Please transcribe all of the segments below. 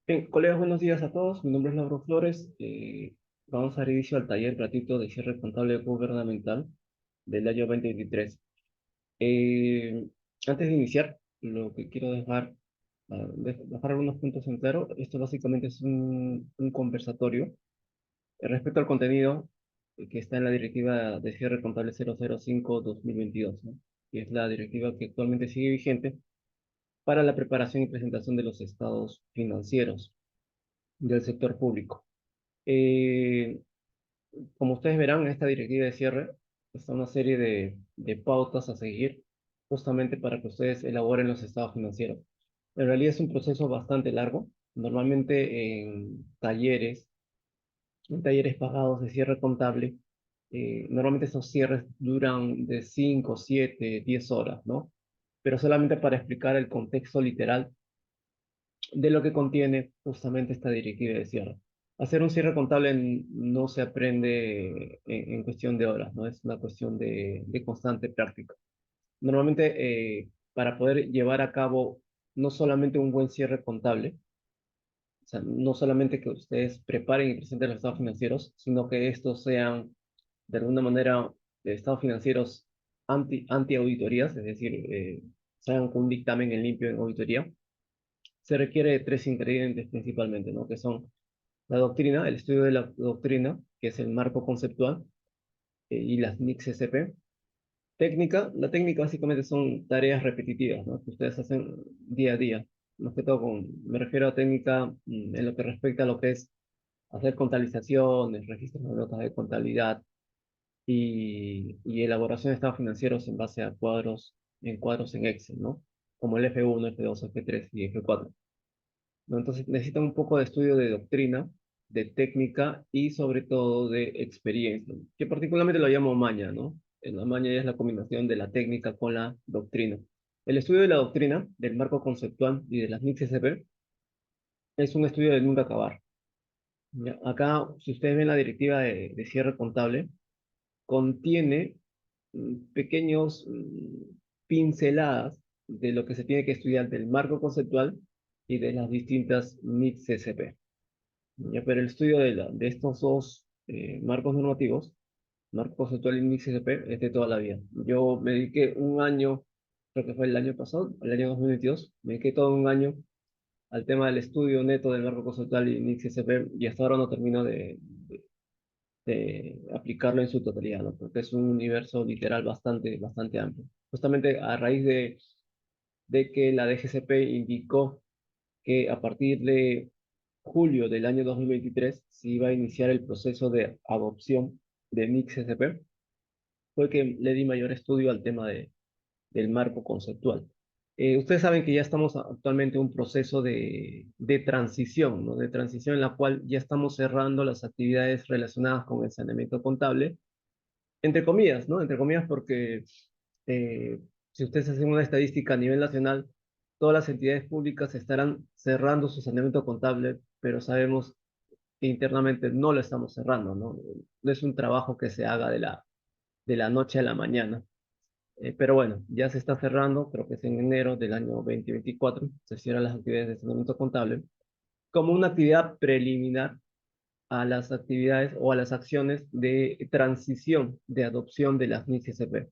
Bien, colegas, buenos días a todos. Mi nombre es Lauro Flores. Vamos a dar inicio al taller gratuito de cierre contable gubernamental del año 2023. Eh, Antes de iniciar, lo que quiero dejar algunos puntos en claro. Esto básicamente es un conversatorio respecto al contenido que está en la directiva de cierre contable 005-2022, ¿no? Que es la directiva que actualmente sigue vigente para la preparación y presentación de los estados financieros del sector público. Eh, Como ustedes verán, en esta directiva de cierre está una serie de pautas a seguir justamente para que ustedes elaboren los estados financieros. En realidad es un proceso bastante largo. Normalmente en talleres pagados de cierre contable, normalmente esos cierres duran de 5, 7, 10 horas, ¿no? Pero solamente para explicar el contexto literal de lo que contiene justamente esta directiva de cierre. Hacer un cierre contable no se aprende en cuestión de horas, ¿no? Es una cuestión de constante práctica. Normalmente, para poder llevar a cabo no solamente un buen cierre contable, o sea, no solamente que ustedes preparen y presenten los estados financieros, sino que estos sean, de alguna manera, estados financieros anti-auditorías, es decir, sean con un dictamen en limpio en auditoría, se requiere de tres ingredientes principalmente, ¿no? Que son la doctrina, el estudio de la doctrina, que es el marco conceptual, y las NICS-SP. La técnica básicamente son tareas repetitivas, ¿no? Que ustedes hacen día a día. Más que todo me refiero a técnica en lo que respecta a lo que es hacer contabilizaciones, registros de notas de contabilidad y elaboración de estados financieros en base a cuadros en Excel, ¿no? Como el F1, F2, F3 y F4. ¿No? Entonces necesitan un poco de estudio de doctrina, de técnica y sobre todo de experiencia, que particularmente lo llamo maña, ¿no? La maña ya es la combinación de la técnica con la doctrina. El estudio de la doctrina, del marco conceptual y de las NICS-SP es un estudio de nunca acabar. ¿Ya? Acá, si ustedes ven la directiva de cierre contable, contiene pequeños pinceladas de lo que se tiene que estudiar del marco conceptual y de las distintas NICS-SP. Ya, pero el estudio de estos dos marcos normativos, marco conceptual y índice CP, es de toda la vida. Yo me dediqué un año, creo que fue el año pasado, el año 2022, me dediqué todo un año al tema del estudio neto del marco conceptual y índice CP y hasta ahora no termino de aplicarlo en su totalidad, ¿no? Porque es un universo literal bastante amplio. Justamente a raíz de que la DGCP indicó que a partir de julio del año 2023 se iba a iniciar el proceso de adopción de NICS-SP, fue que le di mayor estudio al tema del marco conceptual. Ustedes saben que ya estamos actualmente en un proceso de transición, ¿no? De transición en la cual ya estamos cerrando las actividades relacionadas con el saneamiento contable, entre comillas, ¿no? Entre comillas porque eh, si ustedes hacen una estadística a nivel nacional, todas las entidades públicas estarán cerrando su saneamiento contable, pero sabemos que internamente no lo estamos cerrando, ¿no? No es un trabajo que se haga de la noche a la mañana. Pero bueno, ya se está cerrando, creo que es en enero del año 2024, se cierran las actividades de saneamiento contable como una actividad preliminar a las actividades o a las acciones de transición de adopción de las NICS-SP.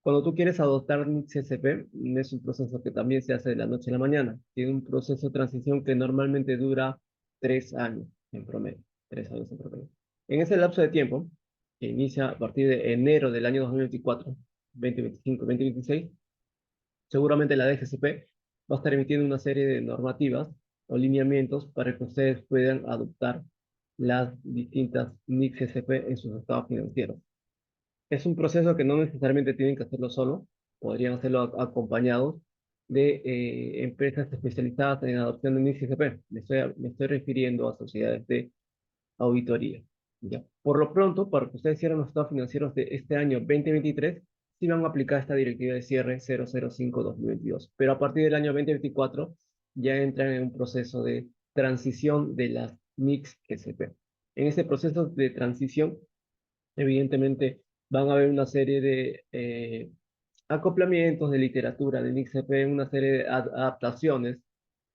Cuando tú quieres adoptar NICS-SP, es un proceso que también se hace de la noche a la mañana. Tiene un proceso de transición que normalmente dura 3 años en promedio. 3 años en promedio. En ese lapso de tiempo, que inicia a partir de enero del año 2024, 2025, 2026, seguramente la DGCP va a estar emitiendo una serie de normativas o lineamientos para que ustedes puedan adoptar las distintas NICS-SP en sus estados financieros. Es un proceso que no necesariamente tienen que hacerlo solo, podrían hacerlo acompañados de empresas especializadas en adopción de NIS-CP. Me estoy refiriendo a sociedades de auditoría. ¿Ya? Por lo pronto, para que ustedes cierren los estados financieros de este año 2023, sí van a aplicar esta directiva de cierre 005-2022. Pero a partir del año 2024 ya entran en un proceso de transición de las NICS-SP. En este proceso de transición, evidentemente, van a haber una serie de acoplamientos de literatura del ICP, una serie de adaptaciones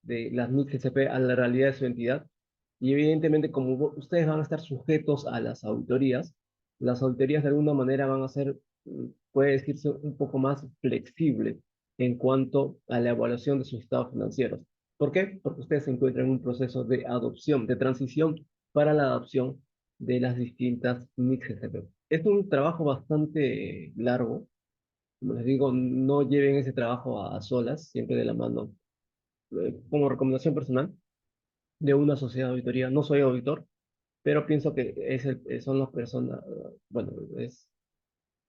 de las NIC GCP a la realidad de su entidad. Y evidentemente, como ustedes van a estar sujetos a las auditorías de alguna manera van a ser, puede decirse, un poco más flexibles en cuanto a la evaluación de sus estados financieros. ¿Por qué? Porque ustedes se encuentran en un proceso de adopción, de transición para la adopción de las distintas NIC GCP. Es un trabajo bastante largo. Como les digo, no lleven ese trabajo a solas, siempre de la mano, como recomendación personal de una sociedad de auditoría. No soy auditor, pero pienso que son las personas, bueno,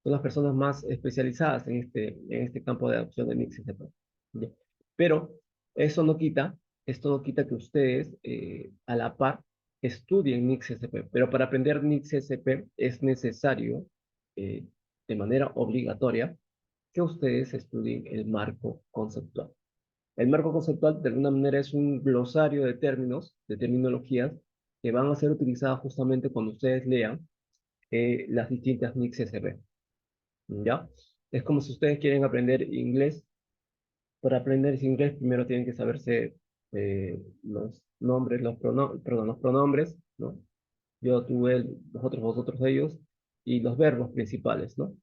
son las personas más especializadas en este campo de adopción de NIC CCP. ¿Ya? Pero eso no quita, esto no quita que ustedes a la par estudien NIC CCP, pero para aprender NIC CCP es necesario, eh, de manera obligatoria, que ustedes estudien el marco conceptual. El marco conceptual, de alguna manera, es un glosario de términos, de terminologías, que van a ser utilizadas justamente cuando ustedes lean las distintas NICs SB. ¿Ya? Es como si ustedes quieren aprender inglés. Para aprender ese inglés, primero tienen que saberse los nombres, perdón, los pronombres, ¿no? Yo, tú, él, nosotros, vosotros, ellos, y los verbos principales, ¿no?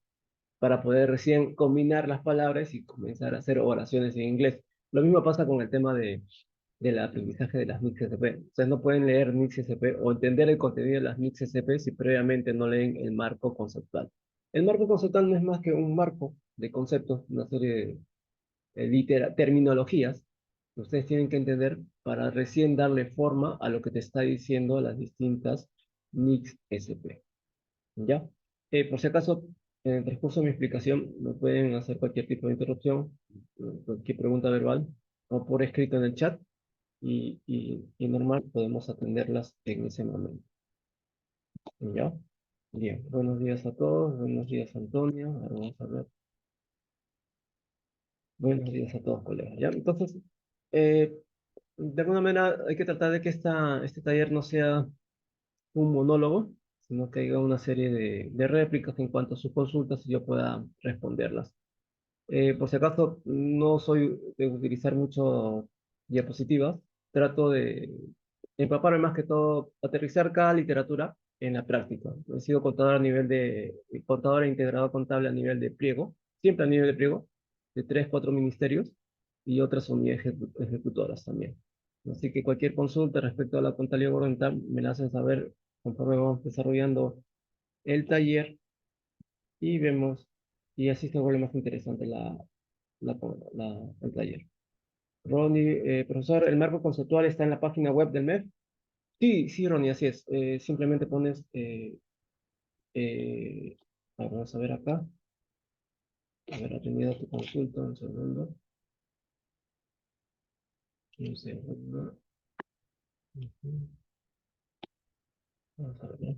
Para poder recién combinar las palabras y comenzar a hacer oraciones en inglés. Lo mismo pasa con el tema del aprendizaje de las MIX SP. Ustedes no pueden leer MIX SP o entender el contenido de las MIX SP si previamente no leen el marco conceptual. El marco conceptual no es más que un marco de conceptos, una serie de terminologías que ustedes tienen que entender para recién darle forma a lo que te está diciendo las distintas MIX SP. ¿Ya? Por si acaso, en el transcurso de mi explicación, me pueden hacer cualquier tipo de interrupción, cualquier pregunta verbal o por escrito en el chat y normal podemos atenderlas en ese momento. ¿Ya? Bien, buenos días a todos, buenos días Antonio, ahora vamos a ver. Buenos días a todos, colegas. ¿Ya? Entonces, eh, de alguna manera hay que tratar de que este taller no sea un monólogo, sino que haya una serie de réplicas en cuanto a sus consultas y yo pueda responderlas. Por si acaso, no soy de utilizar mucho diapositivas, trato de empaparme más que todo, aterrizar cada literatura en la práctica. He sido contador a nivel contador e integrador contable a nivel de pliego, siempre a nivel de pliego, de 3, 4 ministerios y otras unidades ejecutoras también. Así que cualquier consulta respecto a la contabilidad gubernamental me la hacen saber conforme vamos desarrollando el taller y vemos, y así se vuelve más interesante el taller. Ronnie, profesor, ¿el marco conceptual está en la página web del MEF? Sí, sí, Ronnie, así es. Simplemente pones, vamos a ver acá, a ver, atendido tu consulta, un segundo, ujú, vamos a ver, ¿no?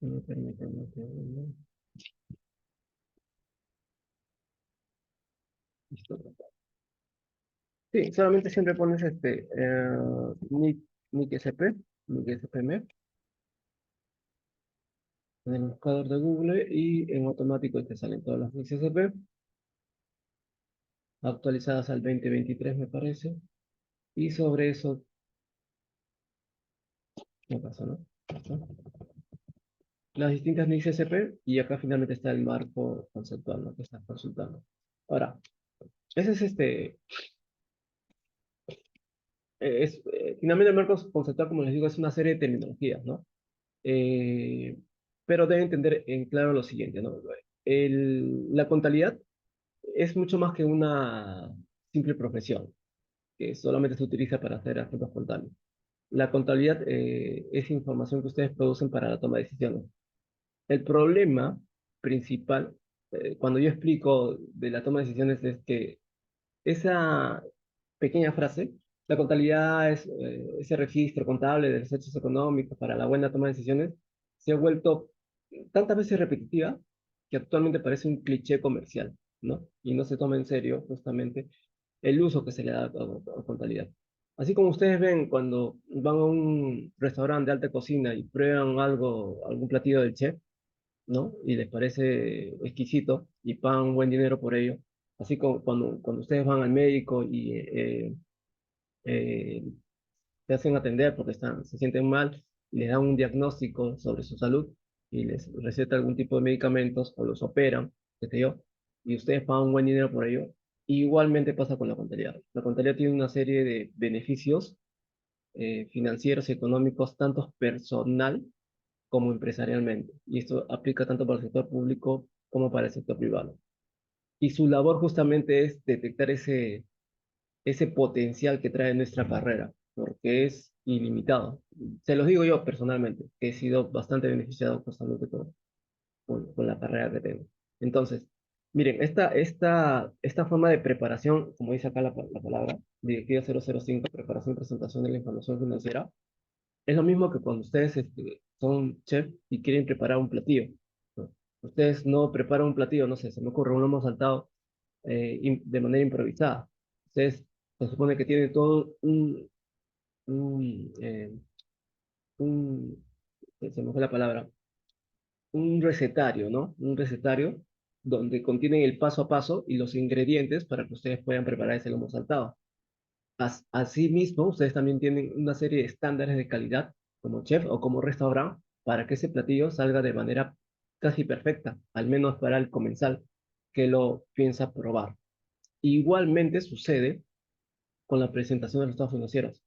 Ujú, permítame un segundo. Listo. Sí, solamente siempre pones nick SP, nick SPMF, en el buscador de Google y en automático te salen todas las nicks SP actualizadas al 2023 me parece, y sobre eso, ¿qué pasa, no? Las distintas NICs SP y acá finalmente está el marco conceptual, ¿no? Que estás consultando. Ahora, ese es finalmente el marco conceptual, como les digo, es una serie de terminologías, ¿no? Eh, pero deben entender en claro lo siguiente, ¿no? La contabilidad es mucho más que una simple profesión, que solamente se utiliza para hacer asuntos contables. La contabilidad es información que ustedes producen para la toma de decisiones. El problema principal, cuando yo explico de la toma de decisiones, es que esa pequeña frase, la contabilidad es ese registro contable de los hechos económicos para la buena toma de decisiones, se ha vuelto tantas veces repetitiva que actualmente parece un cliché comercial, ¿no? Y no se toma en serio justamente el uso que se le da a contabilidad. Así como ustedes ven cuando van a un restaurante de alta cocina y prueban algo, algún platillo del chef, ¿no? Y les parece exquisito y pagan buen dinero por ello. Así como cuando ustedes van al médico y eh, se hacen atender porque se sienten mal, y les dan un diagnóstico sobre su salud y les receta algún tipo de medicamentos o los operan, qué sé yo, y ustedes pagan un buen dinero por ello. Igualmente pasa con la contabilidad. La contabilidad tiene una serie de beneficios financieros y económicos, tanto personal como empresarialmente. Y esto aplica tanto para el sector público como para el sector privado. Y su labor justamente es detectar ese potencial que trae nuestra carrera, porque es ilimitado. Se los digo yo personalmente, que he sido bastante beneficiado justamente con la carrera que tengo. Entonces, miren, esta forma de preparación, como dice acá la palabra, Directiva 005, preparación y presentación de la información financiera, es lo mismo que cuando ustedes son chef y quieren preparar un platillo, ¿no? Ustedes no preparan un platillo, no sé, se me ocurre un lomo saltado de manera improvisada. Ustedes se supone que tienen todo un, eh, un se me fue la palabra, un recetario, ¿no? Un recetario donde contienen el paso a paso y los ingredientes para que ustedes puedan preparar ese lomo saltado. Asimismo, ustedes también tienen una serie de estándares de calidad como chef o como restaurante para que ese platillo salga de manera casi perfecta, al menos para el comensal que lo piensa probar. Igualmente sucede con la presentación de los estados financieros.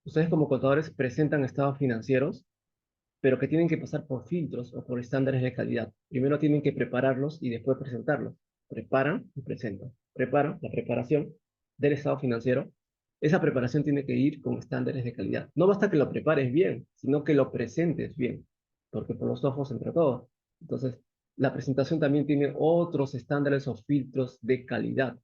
Ustedes como contadores presentan estados financieros, pero que tienen que pasar por filtros o por estándares de calidad. Primero tienen que prepararlos y después presentarlos. Preparan y presentan. Preparan la preparación del estado financiero. Esa preparación tiene que ir con estándares de calidad. No basta que lo prepares bien, sino que lo presentes bien, porque por los ojos entre todos. Entonces, la presentación también tiene otros estándares o filtros de calidad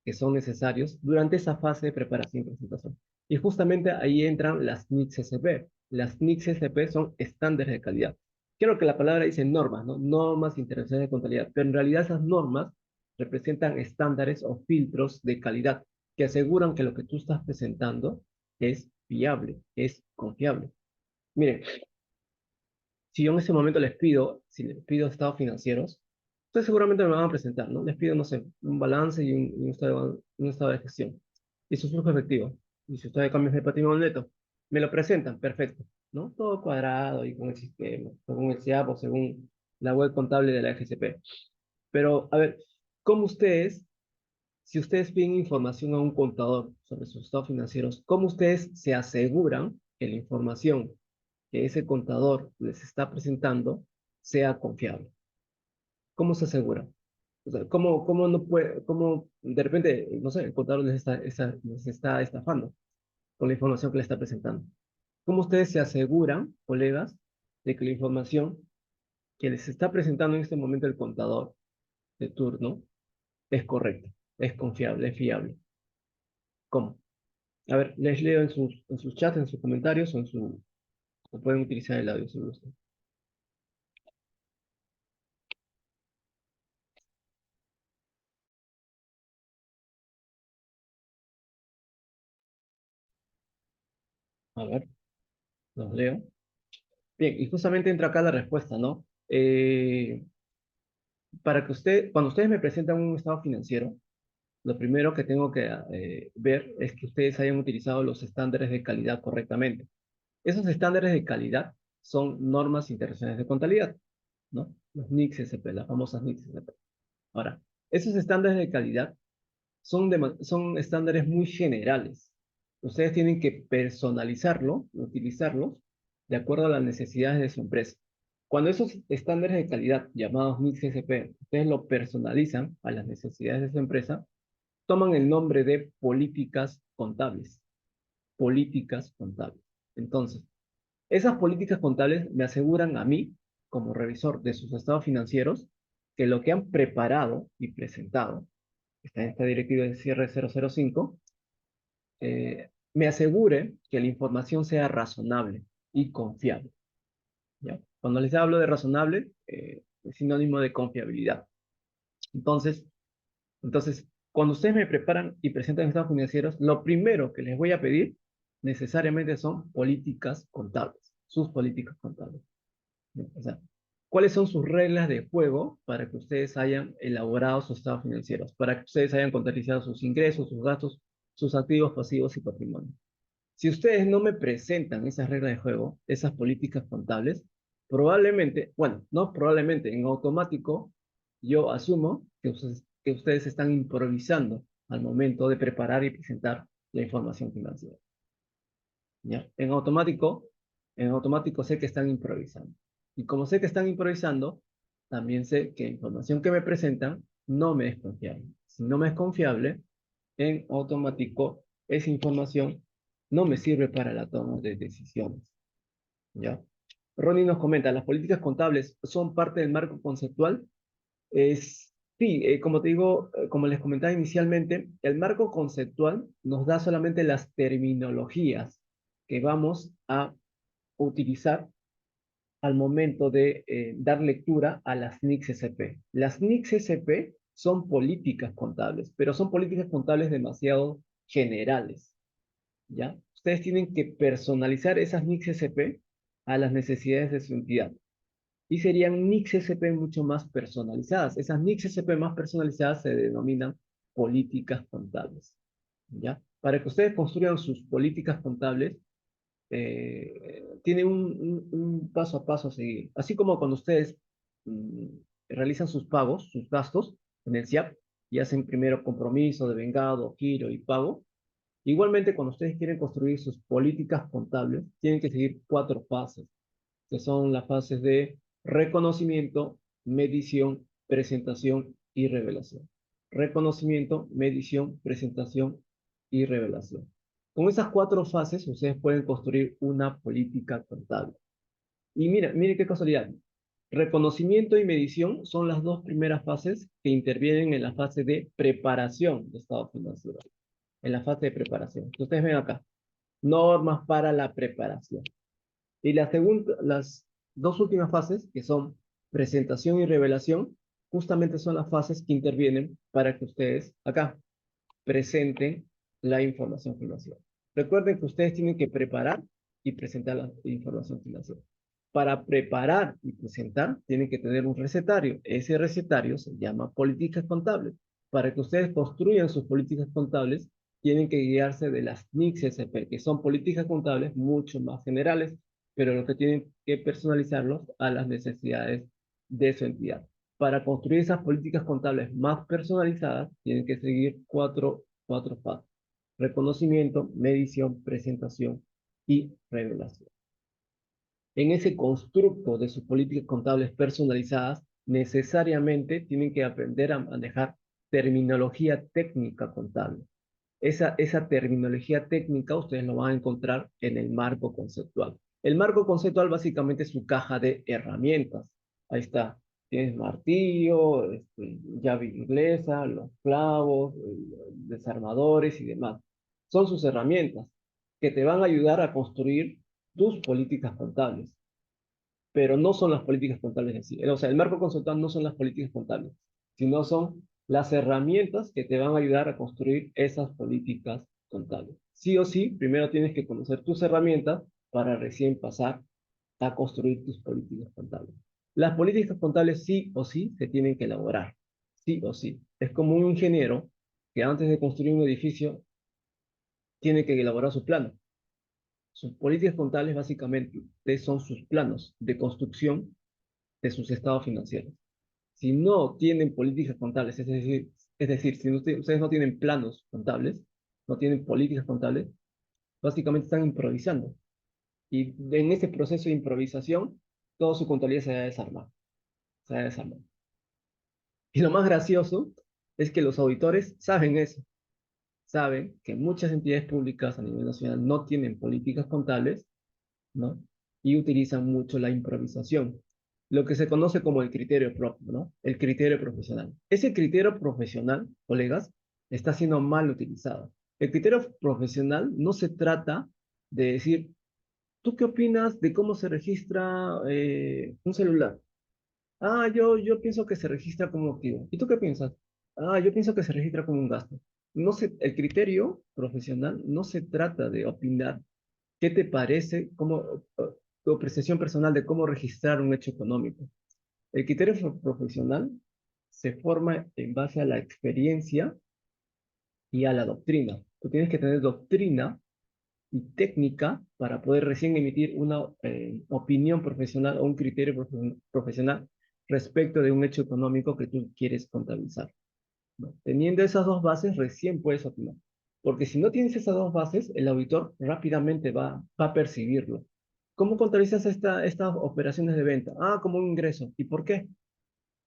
que son necesarios durante esa fase de preparación y presentación. Y justamente ahí entran las NICS-SP. Las NICS-SP son estándares de calidad. Creo que la palabra dice normas, ¿no? Normas internacionales de contabilidad, pero en realidad esas normas representan estándares o filtros de calidad que aseguran que lo que tú estás presentando es fiable, es confiable. Miren, si yo en ese momento si les pido estados financieros, ustedes seguramente me van a presentar, ¿no? Les pido, no sé, un balance y un estado de gestión. Y su flujo efectivo. Y si ustedes cambian de patrimonio neto, me lo presentan, perfecto, ¿no? Todo cuadrado y con el sistema, según el SIAP o según la web contable de la FCP. Pero, a ver, ¿cómo ustedes, si ustedes piden información a un contador sobre sus estados financieros, cómo ustedes se aseguran que la información que ese contador les está presentando sea confiable? ¿Cómo se asegura? O sea, ¿cómo no puede, cómo de repente, no sé, el contador les está estafando con la información que le está presentando? ¿Cómo ustedes se aseguran, colegas, de que la información que les está presentando en este momento el contador de turno es correcta, es confiable, es fiable? ¿Cómo? A ver, les leo en sus chats, en sus comentarios o pueden utilizar el audio si gustan. A ver, los leo. Bien, y justamente entra acá la respuesta, ¿no? Cuando ustedes me presentan un estado financiero, lo primero que tengo que ver es que ustedes hayan utilizado los estándares de calidad correctamente. Esos estándares de calidad son normas internacionales de contabilidad, ¿no? Los NICS-SP, las famosas NICS-SP. Ahora, esos estándares de calidad son estándares muy generales. Ustedes tienen que personalizarlo, utilizarlos de acuerdo a las necesidades de su empresa. Cuando esos estándares de calidad, llamados NICS-SP, ustedes lo personalizan a las necesidades de su empresa, toman el nombre de políticas contables. Políticas contables. Entonces, esas políticas contables me aseguran a mí, como revisor de sus estados financieros, que lo que han preparado y presentado, está en esta directiva de cierre 005, me asegure que la información sea razonable y confiable. ¿Ya? Cuando les hablo de razonable, es sinónimo de confiabilidad. Entonces, cuando ustedes me preparan y presentan estados financieros, lo primero que les voy a pedir necesariamente son políticas contables, sus políticas contables. O sea, cuáles son sus reglas de juego para que ustedes hayan elaborado sus estados financieros, para que ustedes hayan contabilizado sus ingresos, sus gastos, sus activos, pasivos y patrimonio. Si ustedes no me presentan esas reglas de juego, esas políticas contables, probablemente, bueno, no probablemente, en automático, yo asumo que ustedes están improvisando al momento de preparar y presentar la información financiera. ¿Ya? En automático sé que están improvisando. Y como sé que están improvisando, también sé que la información que me presentan no me es confiable. Si no me es confiable, en automático esa información no me sirve para la toma de decisiones. ¿Ya? Ronnie nos comenta, ¿las políticas contables son parte del marco conceptual? Sí, como te digo, como les comentaba inicialmente, el marco conceptual nos da solamente las terminologías que vamos a utilizar al momento de dar lectura a las NICS SP. Las NICS SP son políticas contables, pero son políticas contables demasiado generales, ¿ya? Ustedes tienen que personalizar esas NICS SP a las necesidades de su entidad. Y serían NICS SP mucho más personalizadas. Esas NICS SP más personalizadas se denominan políticas contables, ¿ya? Para que ustedes construyan sus políticas contables, tiene un paso a paso a seguir. Así como cuando ustedes mm, realizan sus pagos, sus gastos en el SIAP, y hacen primero compromiso, devengado, giro y pago, igualmente cuando ustedes quieren construir sus políticas contables, tienen que seguir 4 fases, que son las fases de reconocimiento, medición, presentación y revelación. Reconocimiento, medición, presentación y revelación. Con esas 4 fases, ustedes pueden construir una política contable. Y mira, mire qué casualidad. Reconocimiento y medición son las 2 primeras fases que intervienen en la fase de preparación de estado financiero. En la fase de preparación. Ustedes ven acá. Normas para la preparación. Y las 2 últimas fases, que son presentación y revelación, justamente son las fases que intervienen para que ustedes acá presenten la información financiera. Recuerden que ustedes tienen que preparar y presentar la información financiera. Para preparar y presentar, tienen que tener un recetario. Ese recetario se llama políticas contables. Para que ustedes construyan sus políticas contables, tienen que guiarse de las NICS SP, que son políticas contables mucho más generales, pero lo que tienen que personalizarlos a las necesidades de su entidad. Para construir esas políticas contables más personalizadas, tienen que seguir cuatro pasos: reconocimiento, medición, presentación y revelación. En ese constructo de sus políticas contables personalizadas, necesariamente tienen que aprender a manejar terminología técnica contable. Esa terminología técnica ustedes lo van a encontrar en el marco conceptual. El marco conceptual básicamente es su caja de herramientas. Ahí está. Tienes martillo, llave inglesa, los clavos, desarmadores y demás. Son sus herramientas que te van a ayudar a construir tus políticas contables, pero no son las políticas contables en sí. O sea, el marco conceptual no son las políticas contables, sino son las herramientas que te van a ayudar a construir esas políticas contables. Sí o sí, primero tienes que conocer tus herramientas para recién pasar a construir tus políticas contables. Las políticas contables sí o sí se tienen que elaborar, sí o sí. Es como un ingeniero que antes de construir un edificio tiene que elaborar su plano. Sus políticas contables básicamente son sus planos de construcción de sus estados financieros. Si no tienen políticas contables, es decir, si ustedes no tienen planos contables, no tienen políticas contables, básicamente están improvisando. Y en ese proceso de improvisación, toda su contabilidad se va a desarmar. Se va a desarmar. Y lo más gracioso es que los auditores saben eso. Saben que muchas entidades públicas a nivel nacional no tienen políticas contables, ¿no? Y utilizan mucho la improvisación, lo que se conoce como el criterio propio, ¿no? El criterio profesional. Ese criterio profesional, colegas, está siendo mal utilizado. El criterio profesional no se trata de decir, ¿tú qué opinas de cómo se registra un celular? Ah, yo pienso que se registra como activo. ¿Y tú qué piensas? Ah, yo pienso que se registra como un gasto. El criterio profesional no se trata de opinar qué te parece, tu apreciación personal de cómo registrar un hecho económico. El criterio profesional se forma en base a la experiencia y a la doctrina. Tú tienes que tener doctrina y técnica para poder recién emitir una opinión profesional o un criterio profesional respecto de un hecho económico que tú quieres contabilizar, ¿no? Teniendo esas dos bases, recién puedes opinar. Porque si no tienes esas dos bases, el auditor rápidamente va a percibirlo. ¿Cómo contabilizas estas operaciones de venta? Ah, como un ingreso. ¿Y por qué?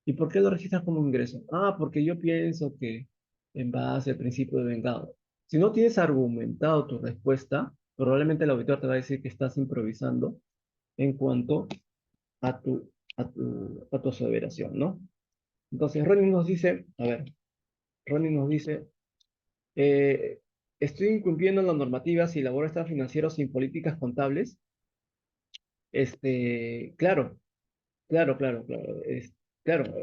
¿Y por qué lo registras como un ingreso? Ah, porque yo pienso que en base al principio de vengado. Si no tienes argumentado tu respuesta, probablemente el auditor te va a decir que estás improvisando en cuanto a tu aseveración, ¿no? Entonces, Ronnie nos dice, a ver, Ronnie nos dice, eh, estoy incumpliendo la normativa si elaboro estados financieros sin políticas contables. Claro, claro,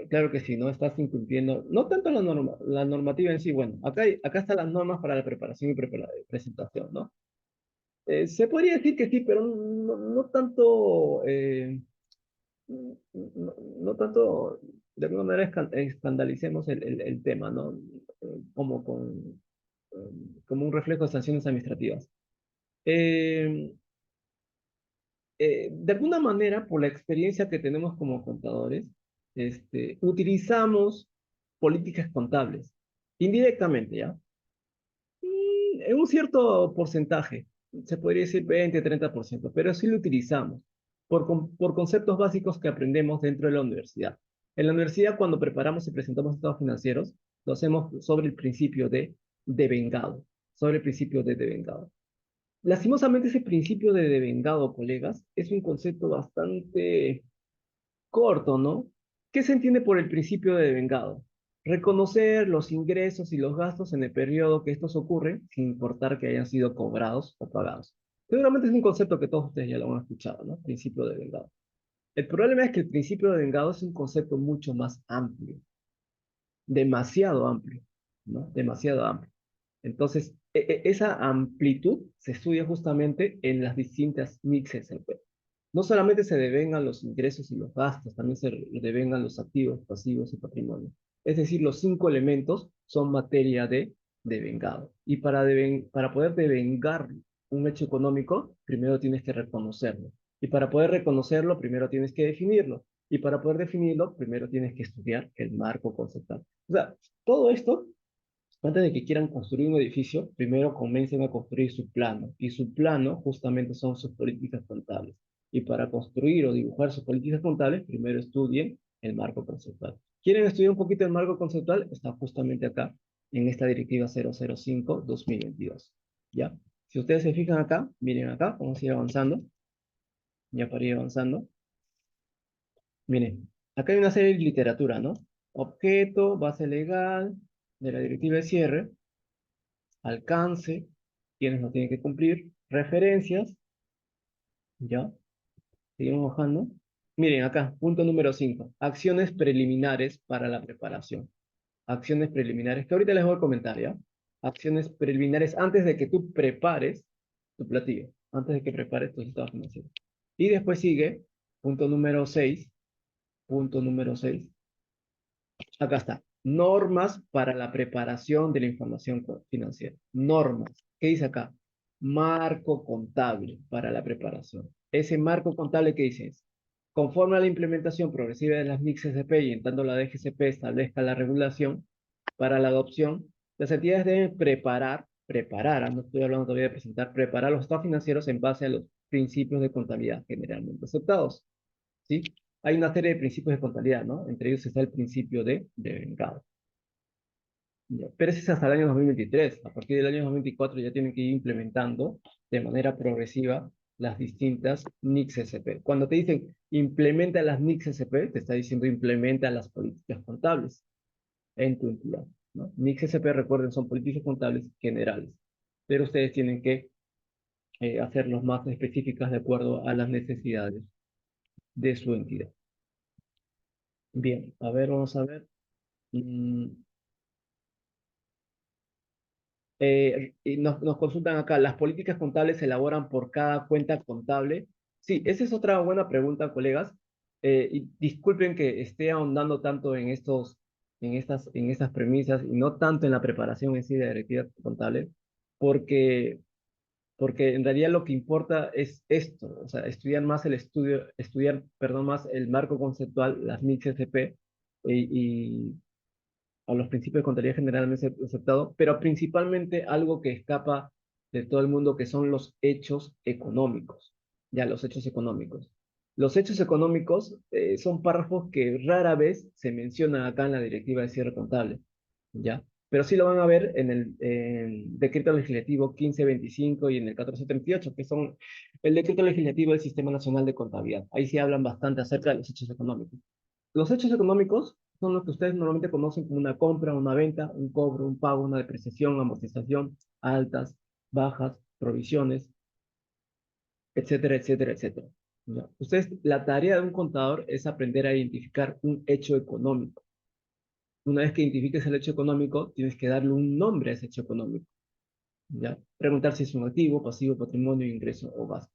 claro que sí, ¿no? Estás incumpliendo, no tanto la normativa en sí, bueno, acá están las normas para la preparación y presentación, ¿no? Se podría decir que sí, pero no tanto, no tanto, de alguna manera escandalicemos el tema, ¿no? Como como un reflejo de sanciones administrativas. Eh, de alguna manera, por la experiencia que tenemos como contadores, utilizamos políticas contables, indirectamente, ¿ya? En un cierto porcentaje, se podría decir 20-30%, pero sí lo utilizamos por conceptos básicos que aprendemos dentro de la universidad. En la universidad, cuando preparamos y presentamos estados financieros, lo hacemos sobre el principio de devengado, sobre el principio de devengado. Lastimosamente, ese principio de devengado, colegas, es un concepto bastante corto, ¿no? ¿Qué se entiende por el principio de devengado? Reconocer los ingresos y los gastos en el periodo que estos ocurren, sin importar que hayan sido cobrados o pagados. Seguramente es un concepto que todos ustedes ya lo han escuchado, ¿no? Principio de devengado. El problema es que el principio de devengado es un concepto mucho más amplio, demasiado amplio, ¿no? Demasiado amplio. Entonces, esa amplitud se estudia justamente en las distintas mixes. No solamente se devengan los ingresos y los gastos, también se devengan los activos, pasivos y patrimonio. Es decir, los 5 elementos son materia de devengado. Y para poder devengar un hecho económico, primero tienes que reconocerlo. Y para poder reconocerlo, primero tienes que definirlo. Y para poder definirlo, primero tienes que estudiar el marco conceptual. O sea, todo esto antes de que quieran construir un edificio, primero comiencen a construir su plano. Y su plano justamente son sus políticas contables. Y para construir o dibujar sus políticas contables, primero estudien el marco conceptual. ¿Quieren estudiar un poquito el marco conceptual? Está justamente acá, en esta directiva 005-2022. ¿Ya? Si ustedes se fijan acá, miren acá, vamos a ir avanzando. Ya para ir avanzando. Miren, acá hay una serie de literatura, ¿no? Objeto, base legal de la directiva de cierre, alcance, quienes lo tienen que cumplir, referencias, ya, seguimos bajando. Miren acá, punto número 5, acciones preliminares para la preparación. Acciones preliminares, que ahorita les voy a comentar, ¿ya? Acciones preliminares antes de que tú prepares tu platillo, antes de que prepares tu estado financiero. Y después sigue, punto número 6, punto número 6. Acá está. Normas para la preparación de la información financiera. Normas. ¿Qué dice acá? Marco contable para la preparación. Ese marco contable que dice es, conforme a la implementación progresiva de las MIC CCP y en tanto la DGCP establezca la regulación para la adopción, las entidades deben preparar, no estoy hablando todavía de presentar, preparar los estados financieros en base a los principios de contabilidad generalmente aceptados. ¿Sí? Hay una serie de principios de contabilidad, ¿no? Entre ellos está el principio de vengado. Pero ese es hasta el año 2023. A partir del año 2024 ya tienen que ir implementando de manera progresiva las distintas NICs SP. Cuando te dicen implementa las NICs SP, te está diciendo implementa las políticas contables en tu entidad, ¿no? NICs SP, recuerden, son políticas contables generales, pero ustedes tienen que hacerlos más específicas de acuerdo a las necesidades de su entidad. Bien, a ver, vamos a ver. Mm, y nos consultan acá, ¿las políticas contables se elaboran por cada cuenta contable? Sí, esa es otra buena pregunta, colegas. Y disculpen que esté ahondando tanto en estas premisas y no tanto en la preparación en sí de la directiva contable, porque, porque en realidad lo que importa es esto, o sea, estudiar, perdón, más el marco conceptual, las MIC-CP y a los principios de contabilidad generalmente aceptado, pero principalmente algo que escapa de todo el mundo, que son los hechos económicos. Ya, los hechos económicos. Los hechos económicos son párrafos que rara vez se mencionan acá en la directiva de cierre contable, ¿ya? Pero sí lo van a ver en decreto legislativo 1525 y en el 1438, que son el decreto legislativo del Sistema Nacional de Contabilidad. Ahí sí hablan bastante acerca de los hechos económicos. Los hechos económicos son los que ustedes normalmente conocen como una compra, una venta, un cobro, un pago, una depreciación, amortización, altas, bajas, provisiones, etcétera, etcétera, etcétera. ¿Ya? Ustedes, la tarea de un contador es aprender a identificar un hecho económico. Una vez que identifiques el hecho económico, tienes que darle un nombre a ese hecho económico. ¿Ya? Preguntar si es un activo, pasivo, patrimonio, ingreso o gasto.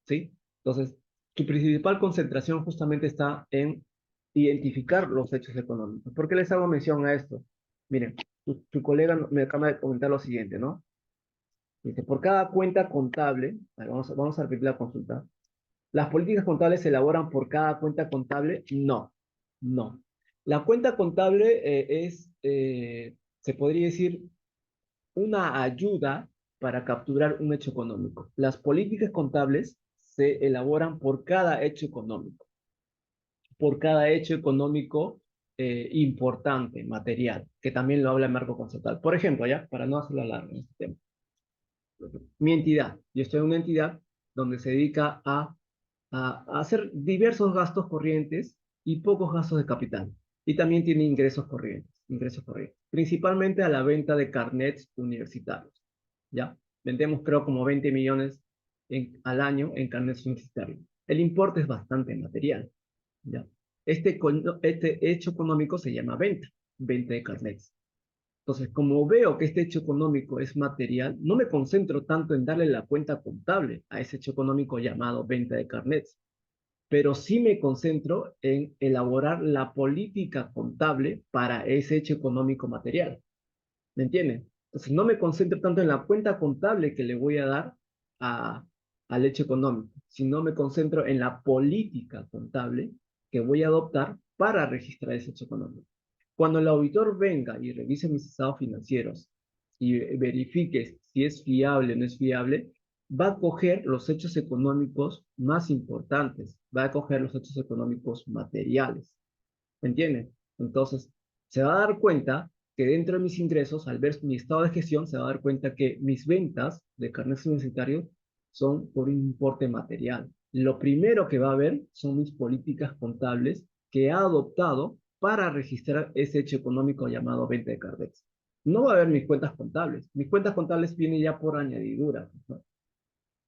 ¿Sí? Entonces, tu principal concentración justamente está en identificar los hechos económicos. ¿Por qué les hago mención a esto? Miren, tu colega me acaba de comentar lo siguiente, ¿no? Dice, por cada cuenta contable, a ver, vamos a repetir la consulta. ¿Las políticas contables se elaboran por cada cuenta contable? No, no. La cuenta contable se podría decir, una ayuda para capturar un hecho económico. Las políticas contables se elaboran por cada hecho económico importante, material, que también lo habla el marco conceptual. Por ejemplo, ya, para no hacerlo largo en este tema, mi entidad, yo estoy en una entidad donde se dedica a hacer diversos gastos corrientes y pocos gastos de capital. Y también tiene ingresos corrientes, principalmente a la venta de carnets universitarios. ¿Ya? Vendemos creo como 20 millones al año en carnets universitarios. El importe es bastante material. ¿Ya? Este hecho económico se llama venta de carnets. Entonces, como veo que este hecho económico es material, no me concentro tanto en darle la cuenta contable a ese hecho económico llamado venta de carnets, pero sí me concentro en elaborar la política contable para ese hecho económico material. ¿Me entienden? Entonces, no me concentro tanto en la cuenta contable que le voy a dar a, al hecho económico, sino me concentro en la política contable que voy a adoptar para registrar ese hecho económico. Cuando el auditor venga y revise mis estados financieros y verifique si es fiable o no es fiable, va a coger los hechos económicos más importantes, va a coger los hechos económicos materiales. ¿Me entienden? Entonces, se va a dar cuenta que dentro de mis ingresos, al ver mi estado de gestión, se va a dar cuenta que mis ventas de carnet universitario son por un importe material. Lo primero que va a ver son mis políticas contables que he adoptado para registrar ese hecho económico llamado venta de carnets. No va a ver mis cuentas contables. Mis cuentas contables vienen ya por añadidura, ¿no?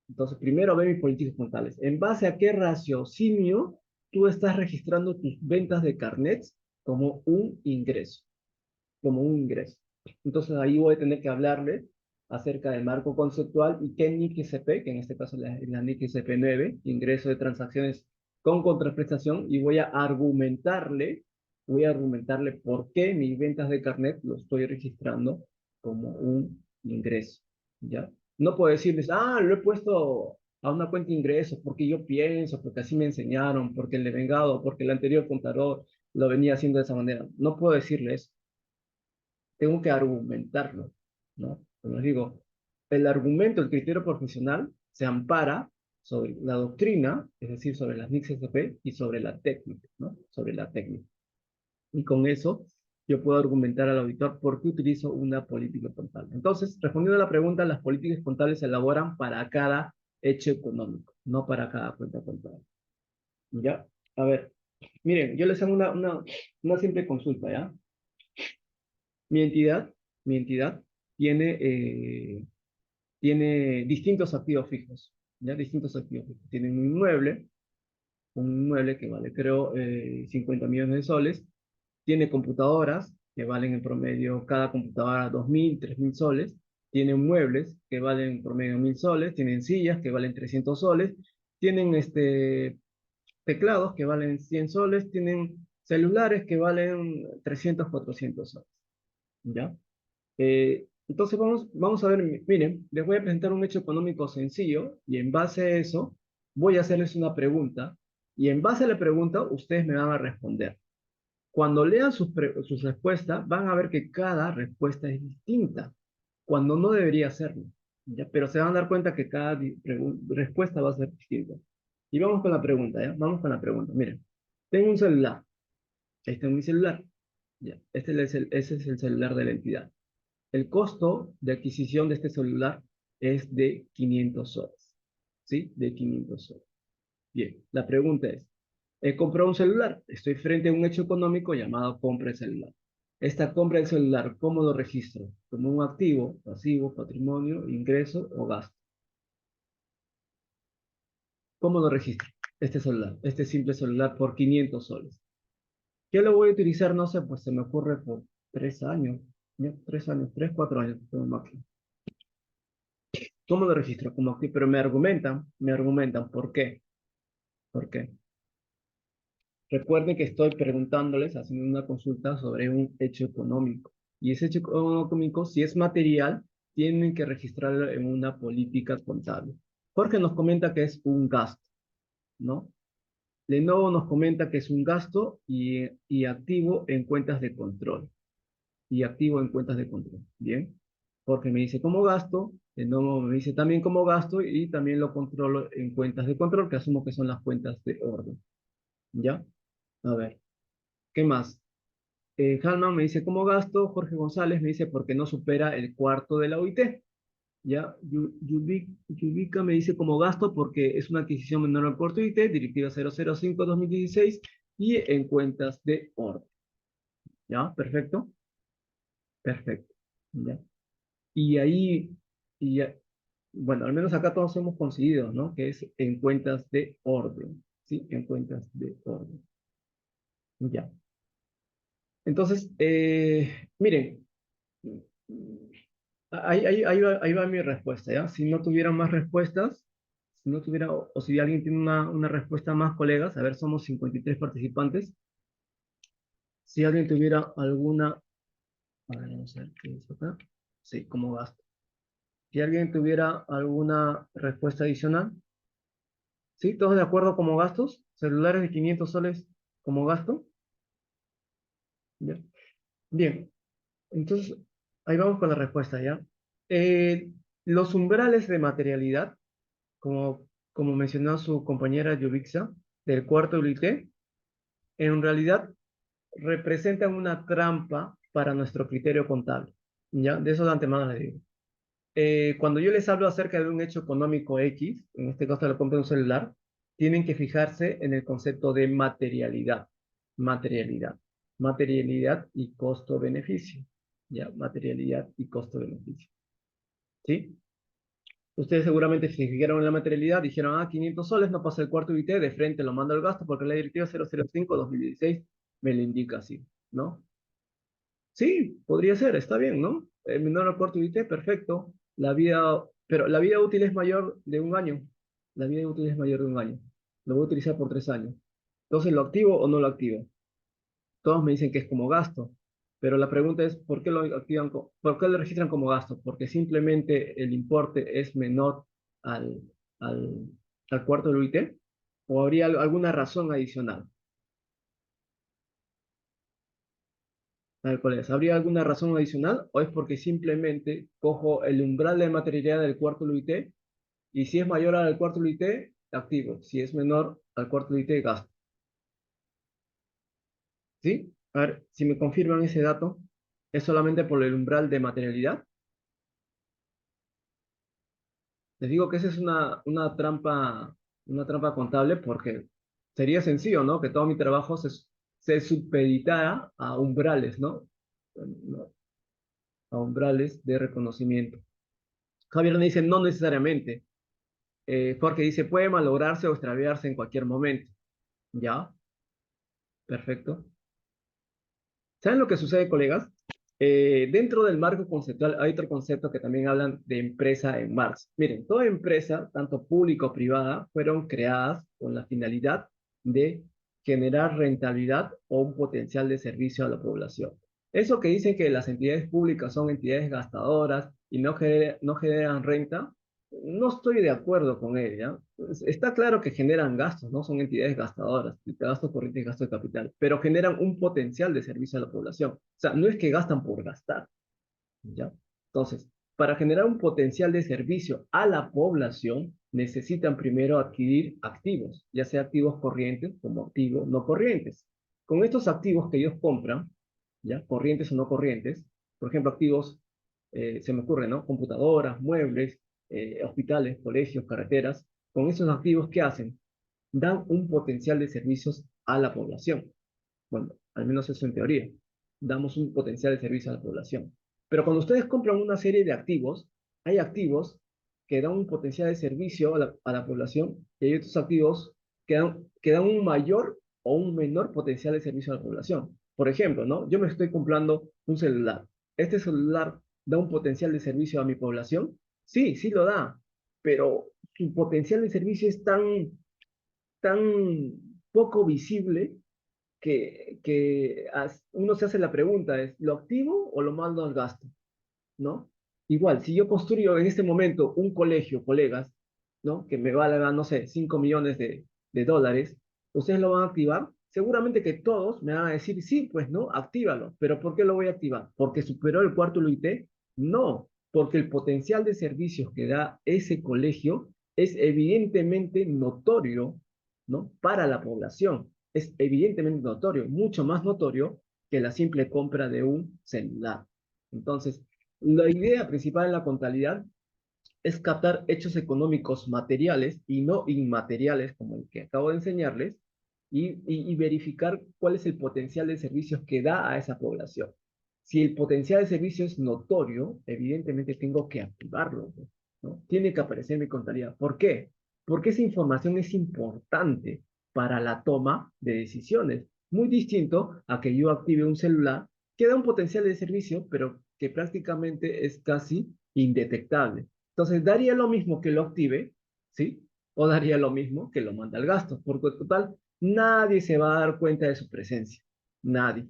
Entonces, primero ve mis políticas contables. ¿En base a qué raciocinio tú estás registrando tus ventas de carnets como un ingreso? Como un ingreso. Entonces, ahí voy a tener que hablarle acerca del marco conceptual y qué NIC-SP, que en este caso es la NIC-SP 9, ingreso de transacciones con contraprestación, y voy a argumentarle por qué mis ventas de carnet lo estoy registrando como un ingreso, ¿ya? No puedo decirles, lo he puesto a una cuenta de ingresos porque yo pienso, porque así me enseñaron, porque el devengado, porque el anterior contador lo venía haciendo de esa manera. No puedo decirles, tengo que argumentarlo, ¿no? Como les digo, el argumento, el criterio profesional se ampara sobre la doctrina, es decir, sobre las NICS-SP y sobre la técnica, ¿no? Sobre la técnica. Y con eso yo puedo argumentar al auditor por qué utilizo una política contable. Entonces, respondiendo a la pregunta, las políticas contables se elaboran para cada hecho económico, no para cada cuenta contable. ¿Ya? A ver, miren, yo les hago una simple consulta, ¿ya? Mi entidad, mi entidad tiene, tiene distintos activos fijos, ¿ya? Distintos activos fijos. Tienen un inmueble que vale, creo, 50 millones de soles. Tiene computadoras que valen en promedio cada computadora 2.000, 3.000 soles. Tienen muebles que valen en promedio 1.000 soles. Tienen sillas que valen 300 soles. Tienen teclados que valen 100 soles, tienen celulares que valen 300, 400 soles, ¿ya? Entonces vamos a ver, miren, les voy a presentar un hecho económico sencillo y en base a eso voy a hacerles una pregunta y en base a la pregunta ustedes me van a responder. Cuando lean sus respuestas van a ver que cada respuesta es distinta, cuando no debería serlo, ¿ya? Pero se van a dar cuenta que cada respuesta va a ser distinta. Y vamos con la pregunta, ¿ya? Vamos con la pregunta. Miren, tengo un celular. Este es mi celular. Ya. Ese es el celular de la entidad. El costo de adquisición de este celular es de 500 soles. ¿Sí? De 500 soles. Bien, la pregunta es, he comprado un celular, estoy frente a un hecho económico llamado compra de celular. Esta compra de celular, ¿cómo lo registro? ¿Como un activo, pasivo, patrimonio, ingreso o gasto? ¿Cómo lo registro? Este celular, este simple celular por 500 soles. ¿Qué lo voy a utilizar? No sé, pues se me ocurre por 3 años, ¿ya? 3 años, 4 años, como máximo. ¿Cómo lo registro? Como activo, pero me argumentan, ¿por qué? ¿Por qué? Recuerden que estoy preguntándoles, haciendo una consulta sobre un hecho económico. Y ese hecho económico, si es material, tienen que registrarlo en una política contable. Jorge nos comenta que es un gasto, ¿no? Lenovo nos comenta que es un gasto y activo en cuentas de control. Y activo en cuentas de control. Bien. Jorge me dice como gasto, Lenovo me dice también como gasto y también lo controlo en cuentas de control, que asumo que son las cuentas de orden. ¿Ya? A ver, ¿qué más? Halman me dice como gasto, Jorge González me dice porque no supera el cuarto de la OIT. Ya, Yubica me dice como gasto porque es una adquisición menor al cuarto OIT, Directiva 005-2016 y en cuentas de orden. ¿Ya? Perfecto. Perfecto. ¿Ya? Y ahí, y ya- bueno, al menos acá todos hemos conseguido, ¿no? Que es en cuentas de orden. ¿Sí? En cuentas de orden. Ya. Entonces, miren. Ahí va mi respuesta, ¿ya? Si no tuvieran más respuestas, si no tuviera, o si alguien tiene una respuesta más, colegas, a ver, somos 53 participantes. Si alguien tuviera alguna, a ver, vamos a ver qué dice acá. Sí, como gasto. Si alguien tuviera alguna respuesta adicional, ¿sí? ¿Todos de acuerdo como gastos? ¿Celulares de 500 soles como gasto? Ya. Bien, entonces ahí vamos con la respuesta, ¿ya? Eh, los umbrales de materialidad como mencionó su compañera Yubixa, del cuarto UIT, en realidad representan una trampa para nuestro criterio contable. ¿Ya? De eso de antemano les digo. Cuando yo les hablo acerca de un hecho económico X, en este caso la compra de un celular, tienen que fijarse en el concepto de materialidad. Materialidad. Materialidad y costo-beneficio. ¿Ya? Materialidad y costo-beneficio. ¿Sí? Ustedes seguramente se fijaron en la materialidad, dijeron, 500 soles, no pasa el cuarto UIT, de frente lo mando al gasto porque la directiva 005-2016 me lo indica así, ¿no? Sí, podría ser, está bien, ¿no? El menor al cuarto UIT, perfecto. Pero la vida útil es mayor de un año. La vida útil es mayor de un año. Lo voy a utilizar por 3 años. Entonces, ¿lo activo o no lo activo? Todos me dicen que es como gasto, pero la pregunta es, ¿por qué lo activan, por qué lo registran como gasto? Porque simplemente el importe es menor al, al, al cuarto del UIT, o habría alguna razón adicional. A ver, ¿cuál es? ¿Habría alguna razón adicional o es porque simplemente cojo el umbral de materialidad del cuarto del UIT y si es mayor al cuarto del UIT, activo, si es menor al cuarto del UIT, gasto? ¿Sí? A ver, si me confirman ese dato, ¿es solamente por el umbral de materialidad? Les digo que esa es una trampa contable porque sería sencillo, ¿no? Que todo mi trabajo se supeditara a umbrales, ¿no? ¿No? A umbrales de reconocimiento. Javier me dice, no necesariamente. Porque dice, puede malograrse o extraviarse en cualquier momento. ¿Ya? Perfecto. ¿Saben lo que sucede, colegas? Dentro del marco conceptual hay otro concepto que también hablan de empresa en marcha. Miren, toda empresa, tanto pública o privada, fueron creadas con la finalidad de generar rentabilidad o un potencial de servicio a la población. Eso que dicen que las entidades públicas son entidades gastadoras y no generan renta, no estoy de acuerdo con ella. Está claro que generan gastos, no son entidades gastadoras, gastos corrientes y gastos de capital, pero generan un potencial de servicio a la población. O sea, no es que gastan por gastar, ¿ya? Entonces, para generar un potencial de servicio a la población, necesitan primero adquirir activos, ya sea activos corrientes como activos no corrientes. Con estos activos que ellos compran, ¿ya? Corrientes o no corrientes, por ejemplo, activos, se me ocurre, ¿no? Computadoras, muebles, hospitales, colegios, carreteras. Con esos activos, ¿qué hacen? Dan un potencial de servicios a la población. Bueno, al menos eso en teoría. Damos un potencial de servicio a la población. Pero cuando ustedes compran una serie de activos, hay activos que dan un potencial de servicio a la población y hay otros activos que dan un mayor o un menor potencial de servicio a la población. Por ejemplo, ¿no? Yo me estoy comprando un celular. ¿Este celular da un potencial de servicio a mi población? Sí, sí lo da, pero su potencial de servicio es tan poco visible que uno se hace la pregunta, ¿es lo activo o lo mando al gasto? ¿No? Igual, si yo construyo en este momento un colegio, colegas, ¿no? Que me valga, no sé, 5 millones de dólares, ¿ustedes lo van a activar? Seguramente que todos me van a decir, sí, pues, ¿no? Actívalo. ¿Pero por qué lo voy a activar? ¿Porque superó el cuarto UIT? No, porque el potencial de servicios que da ese colegio es evidentemente notorio, ¿no? Para la población. Es evidentemente notorio, mucho más notorio que la simple compra de un celular. Entonces, la idea principal en la contabilidad es captar hechos económicos materiales y no inmateriales, como el que acabo de enseñarles, y verificar cuál es el potencial de servicios que da a esa población. Si el potencial de servicio es notorio, evidentemente tengo que activarlo, ¿no? Tiene que aparecer en mi contabilidad. ¿Por qué? Porque esa información es importante para la toma de decisiones. Muy distinto a que yo active un celular que da un potencial de servicio, pero que prácticamente es casi indetectable. Entonces, daría lo mismo que lo active, ¿sí? O daría lo mismo que lo manda al gasto, porque total, nadie se va a dar cuenta de su presencia. Nadie,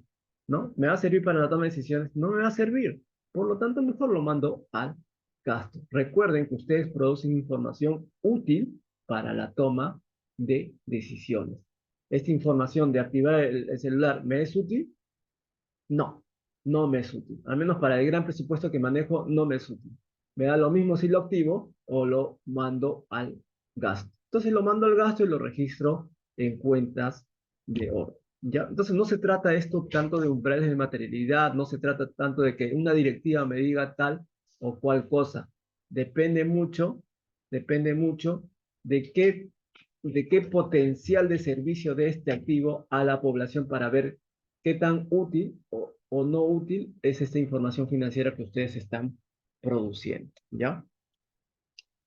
¿no? ¿Me va a servir para la toma de decisiones? No me va a servir. Por lo tanto, mejor lo mando al gasto. Recuerden que ustedes producen información útil para la toma de decisiones. ¿Esta información de activar el celular me es útil? No, no me es útil. Al menos para el gran presupuesto que manejo, no me es útil. Me da lo mismo si lo activo o lo mando al gasto. Entonces lo mando al gasto y lo registro en cuentas de oro. ¿Ya? Entonces no se trata esto tanto de umbrales de materialidad, no se trata tanto de que una directiva me diga tal o cual cosa. Depende mucho, depende mucho de qué potencial de servicio de este activo a la población para ver qué tan útil o no útil es esta información financiera que ustedes están produciendo, ¿ya?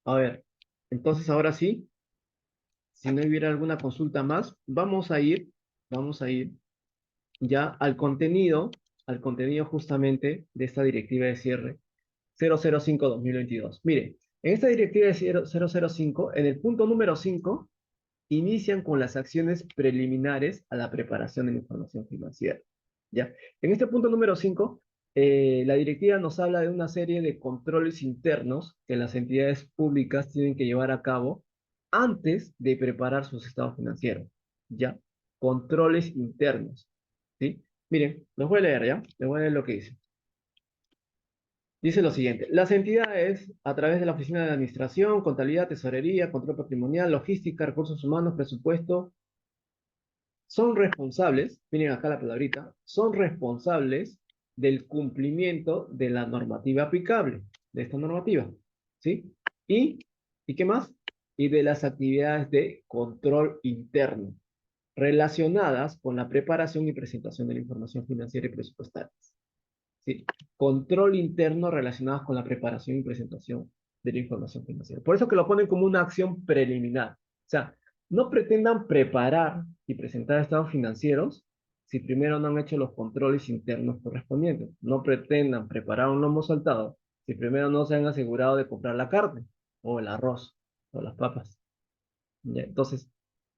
A ver, entonces ahora sí, si no hubiera alguna consulta más, vamos a ir ya al contenido justamente de esta directiva de cierre 005-2022. Mire, en esta directiva de 005, en el punto número 5, inician con las acciones preliminares a la preparación de la información financiera. ¿Ya? En este punto número 5, la directiva nos habla de una serie de controles internos que las entidades públicas tienen que llevar a cabo antes de preparar sus estados financieros. ¿Ya? Controles internos. ¿Sí? Miren, los voy a leer, ¿ya? Les voy a leer lo que dice. Dice lo siguiente, las entidades, a través de la Oficina de Administración, Contabilidad, Tesorería, Control Patrimonial, Logística, Recursos Humanos, Presupuesto, son responsables, miren acá la palabrita, son responsables del cumplimiento de la normativa aplicable, de esta normativa, ¿sí? ¿Y qué más? Y de las actividades de control interno relacionadas con la preparación y presentación de la información financiera y presupuestaria. ¿Sí? Control interno relacionados con la preparación y presentación de la información financiera. Por eso que lo ponen como una acción preliminar. O sea, no pretendan preparar y presentar estados financieros si primero no han hecho los controles internos correspondientes. No pretendan preparar un lomo saltado si primero no se han asegurado de comprar la carne o el arroz o las papas. ¿Ya? Entonces,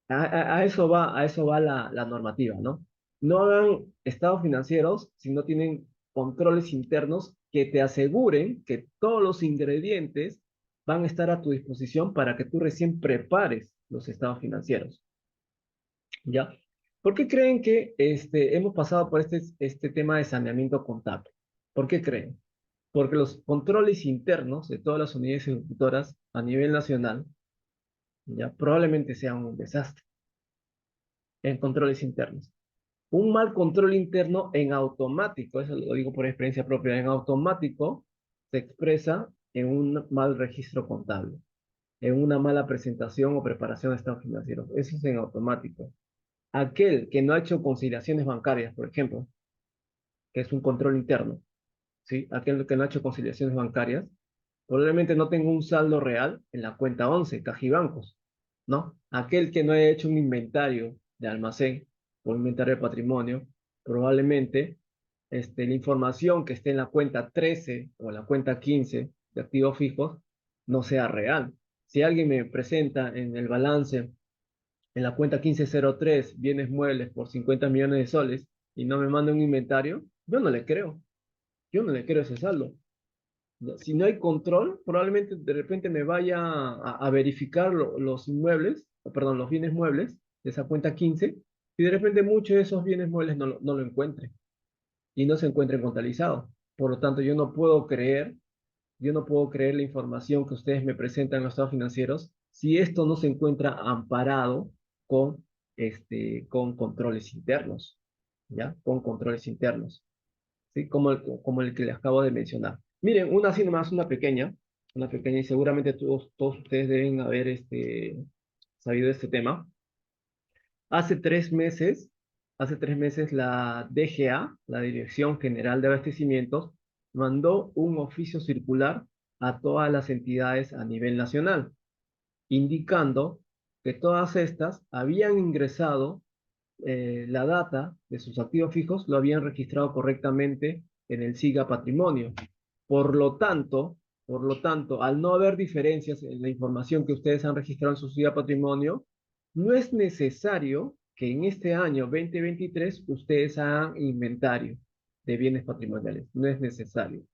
A eso va la normativa, ¿no? No hagan estados financieros si no tienen controles internos que te aseguren que todos los ingredientes van a estar a tu disposición para que tú recién prepares los estados financieros, ¿ya? ¿Por qué creen que hemos pasado por este tema de saneamiento contable? ¿Por qué creen? Porque los controles internos de todas las unidades ejecutoras a nivel nacional, ya probablemente sean un desastre en controles internos. Un mal control interno en automático, eso lo digo por experiencia propia, en automático se expresa en un mal registro contable, en una mala presentación o preparación de estados financieros. Eso es en automático. Aquel que no ha hecho conciliaciones bancarias, por ejemplo, que es un control interno, ¿sí? Aquel que no ha hecho conciliaciones bancarias, probablemente no tenga un saldo real en la cuenta 11, Cajibancos, ¿no? Aquel que no haya hecho un inventario de almacén o inventario de patrimonio, probablemente la información que esté en la cuenta 13 o la cuenta 15 de activos fijos no sea real. Si alguien me presenta en el balance, en la cuenta 1503, bienes muebles por 50 millones de soles y no me manda un inventario, yo no le creo. Yo no le creo ese saldo. Si no hay control, probablemente de repente me vaya a verificar los inmuebles, o perdón, los bienes muebles de esa cuenta 15 y de repente muchos de esos bienes muebles no lo encuentre y no se encuentren contabilizados. Por lo tanto, yo no puedo creer la información que ustedes me presentan en los estados financieros si esto no se encuentra amparado con, con controles internos, ¿ya? Con controles internos. ¿Sí? Como el que les acabo de mencionar. Miren, una así nomás, una pequeña, y seguramente todos ustedes deben haber sabido de este tema. Hace 3 meses, hace 3 meses la DGA, la Dirección General de Abastecimientos, mandó un oficio circular a todas las entidades a nivel nacional, indicando que todas estas habían ingresado la data de sus activos fijos, lo habían registrado correctamente en el SIGA Patrimonio. Por lo tanto, por lo tanto, al no haber diferencias en la información que ustedes han registrado en su SIGA Patrimonio, no es necesario que en este año 2023 ustedes hagan inventario de bienes patrimoniales. No es necesario.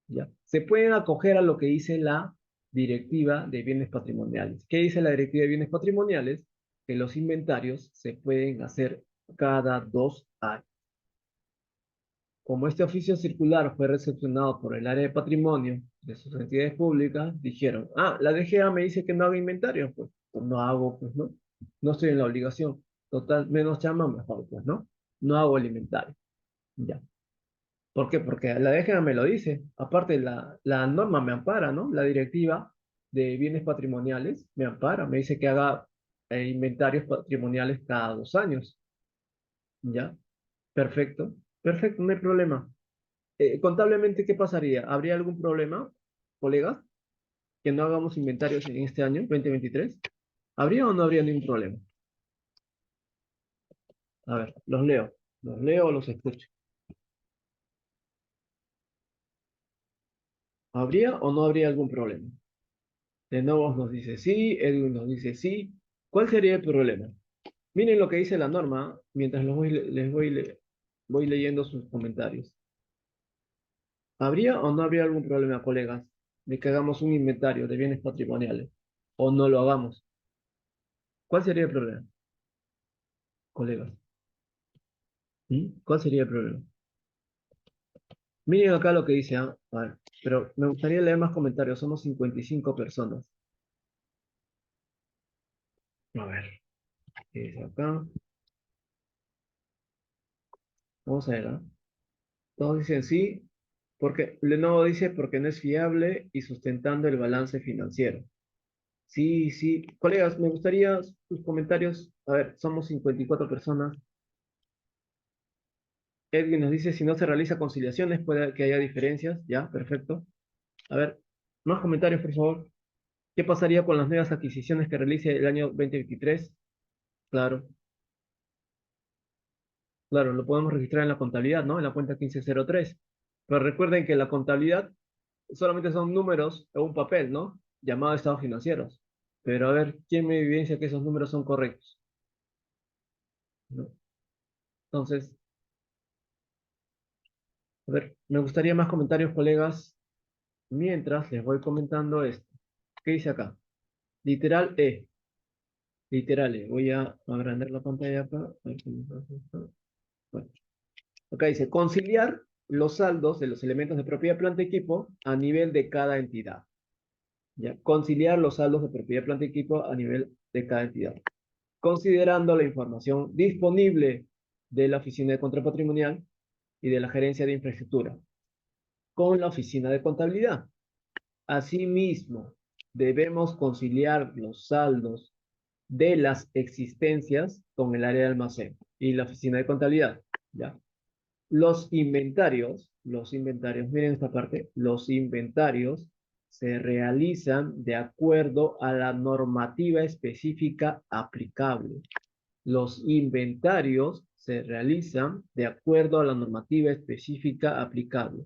¿Ya? Se pueden acoger a lo que dice la Directiva de Bienes Patrimoniales. ¿Qué dice la Directiva de Bienes Patrimoniales? Que los inventarios se pueden hacer cada 2 años. Como este oficio circular fue recepcionado por el área de patrimonio de sus entidades públicas, dijeron, la DGA me dice que no haga inventario, pues no hago, pues no, no estoy en la obligación. Total, menos chamba, mejor, pues no, no hago el inventario. Ya. ¿Por qué? Porque la DGA me lo dice. Aparte, la norma me ampara, ¿no? La directiva de bienes patrimoniales me ampara, me dice que haga inventarios patrimoniales cada 2 años. ¿Ya? Perfecto. Perfecto, no hay problema. Contablemente, ¿qué pasaría? ¿Habría algún problema, colegas, que no hagamos inventarios en este año, 2023? ¿Habría o no habría ningún problema? A ver, los leo o los escucho. ¿Habría o no habría algún problema? De nuevo nos dice sí, Edwin nos dice sí. ¿Cuál sería el problema? Miren lo que dice la norma mientras voy leyendo sus comentarios. ¿Habría o no habría algún problema, colegas, de que hagamos un inventario de bienes patrimoniales o no lo hagamos? ¿Cuál sería el problema, colegas? ¿Mm? ¿Cuál sería el problema? Miren acá lo que dice, ¿ah? A ver, pero me gustaría leer más comentarios. Somos 55 personas. A ver, ¿qué dice acá? Vamos a ver, ¿ah? Todos dicen sí, porque Lenovo dice porque no es fiable y sustentando el balance financiero. Sí, sí. Colegas, me gustaría sus comentarios. A ver, somos 54 personas. Edwin nos dice, si no se realiza conciliaciones, puede que haya diferencias. Ya, perfecto. A ver, más comentarios, por favor. ¿Qué pasaría con las nuevas adquisiciones que realice el año 2023? Claro, claro, lo podemos registrar en la contabilidad, ¿no? En la cuenta 1503. Pero recuerden que la contabilidad solamente son números o un papel, ¿no? Llamado estados financieros. Pero a ver, ¿quién me evidencia que esos números son correctos? ¿no? Entonces, a ver, me gustaría más comentarios, colegas, mientras les voy comentando esto. ¿Qué dice acá? Literal E. Literal E. Voy a agrandar la pantalla acá. Bueno, acá dice, conciliar los saldos de los elementos de propiedad, planta, equipo a nivel de cada entidad. ¿Ya? Conciliar los saldos de propiedad, planta, equipo a nivel de cada entidad. Considerando la información disponible de la Oficina de Control Patrimonial y de la Gerencia de Infraestructura con la Oficina de Contabilidad. Asimismo, debemos conciliar los saldos de las existencias con el área de almacén y la Oficina de Contabilidad. ¿Ya? Los inventarios, miren esta parte, los inventarios se realizan de acuerdo a la normativa específica aplicable. Los inventarios se realizan de acuerdo a la normativa específica aplicable.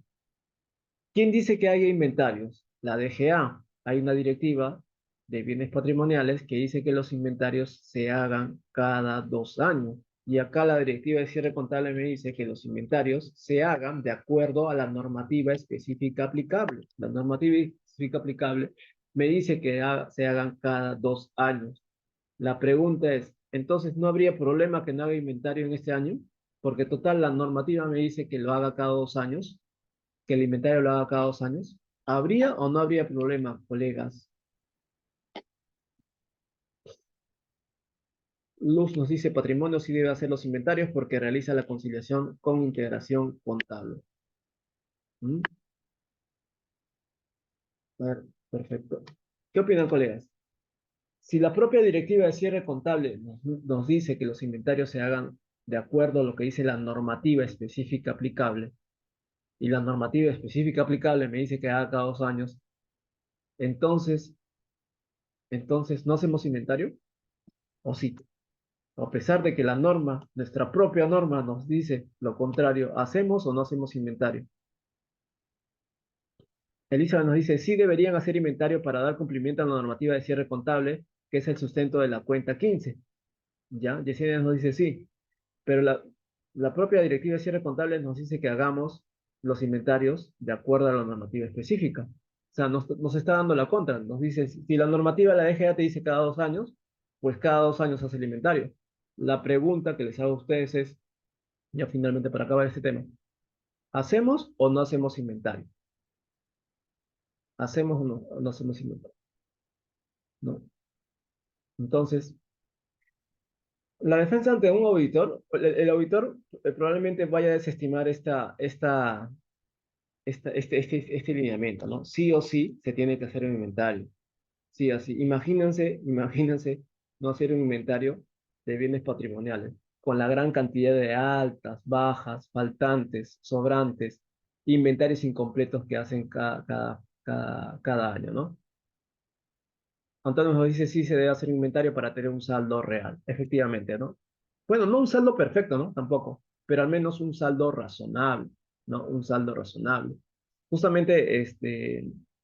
¿Quién dice que haya inventarios? La DGA. Hay una directiva de bienes patrimoniales que dice que los inventarios se hagan cada 2 años. Y acá la directiva de cierre contable me dice que los inventarios se hagan de acuerdo a la normativa específica aplicable. La normativa específica aplicable me dice que se hagan cada 2 años. La pregunta es, entonces, ¿no habría problema que no haga inventario en este año? Porque total, la normativa me dice que lo haga cada 2 años, que el inventario lo haga cada 2 años. ¿Habría o no habría problema, colegas? Luz nos dice, patrimonio sí debe hacer los inventarios porque realiza la conciliación con integración contable. ¿Mm? A ver, perfecto. ¿Qué opinan, colegas? Si la propia directiva de cierre contable nos dice que los inventarios se hagan de acuerdo a lo que dice la normativa específica aplicable, y la normativa específica aplicable me dice que haga cada 2 años, entonces, ¿no hacemos inventario? ¿O sí? A pesar de que la norma, nuestra propia norma nos dice lo contrario, ¿hacemos o no hacemos inventario? Elizabeth nos dice, sí deberían hacer inventario para dar cumplimiento a la normativa de cierre contable, que es el sustento de la cuenta 15. ¿Ya? Yesenia nos dice sí, pero la propia directiva de cierre contable nos dice que hagamos los inventarios de acuerdo a la normativa específica. O sea, nos está dando la contra. Nos dice, si la normativa de la DGA te dice cada 2 años, pues cada 2 años hace el inventario. La pregunta que les hago a ustedes es, ya finalmente para acabar este tema, ¿hacemos o no hacemos inventario? ¿Hacemos o no hacemos inventario? ¿No? Entonces, la defensa ante un auditor, el auditor probablemente vaya a desestimar este lineamiento, ¿no? Sí o sí se tiene que hacer un inventario. Sí, así. Imagínense no hacer un inventario de bienes patrimoniales, con la gran cantidad de altas, bajas, faltantes, sobrantes, inventarios incompletos que hacen cada año, ¿no? Antonio nos dice sí se debe hacer un inventario para tener un saldo real, efectivamente, ¿no? Bueno, no un saldo perfecto, ¿no? Tampoco, pero al menos un saldo razonable, ¿no? Un saldo razonable. Justamente,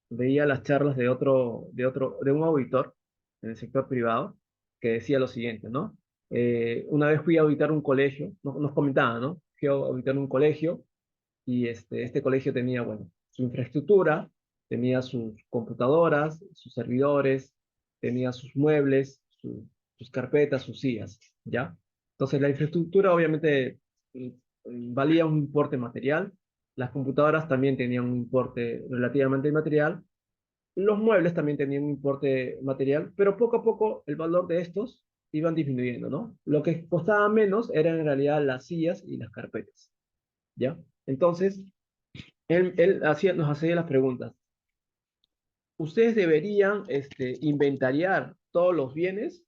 veía las charlas de un auditor en el sector privado que decía lo siguiente, ¿no? Una vez fui a auditar un colegio, nos comentaba, ¿no? Fui a auditar un colegio y este colegio tenía, bueno, su infraestructura, tenía sus computadoras, sus servidores, tenía sus muebles, sus carpetas, sus sillas, ¿ya? Entonces la infraestructura obviamente valía un importe material, las computadoras también tenían un importe relativamente material, los muebles también tenían un importe material, pero poco a poco el valor de estos iban disminuyendo, ¿no? Lo que costaba menos eran en realidad las sillas y las carpetas, ¿ya? Entonces, él nos hacía las preguntas. ¿Ustedes deberían inventariar todos los bienes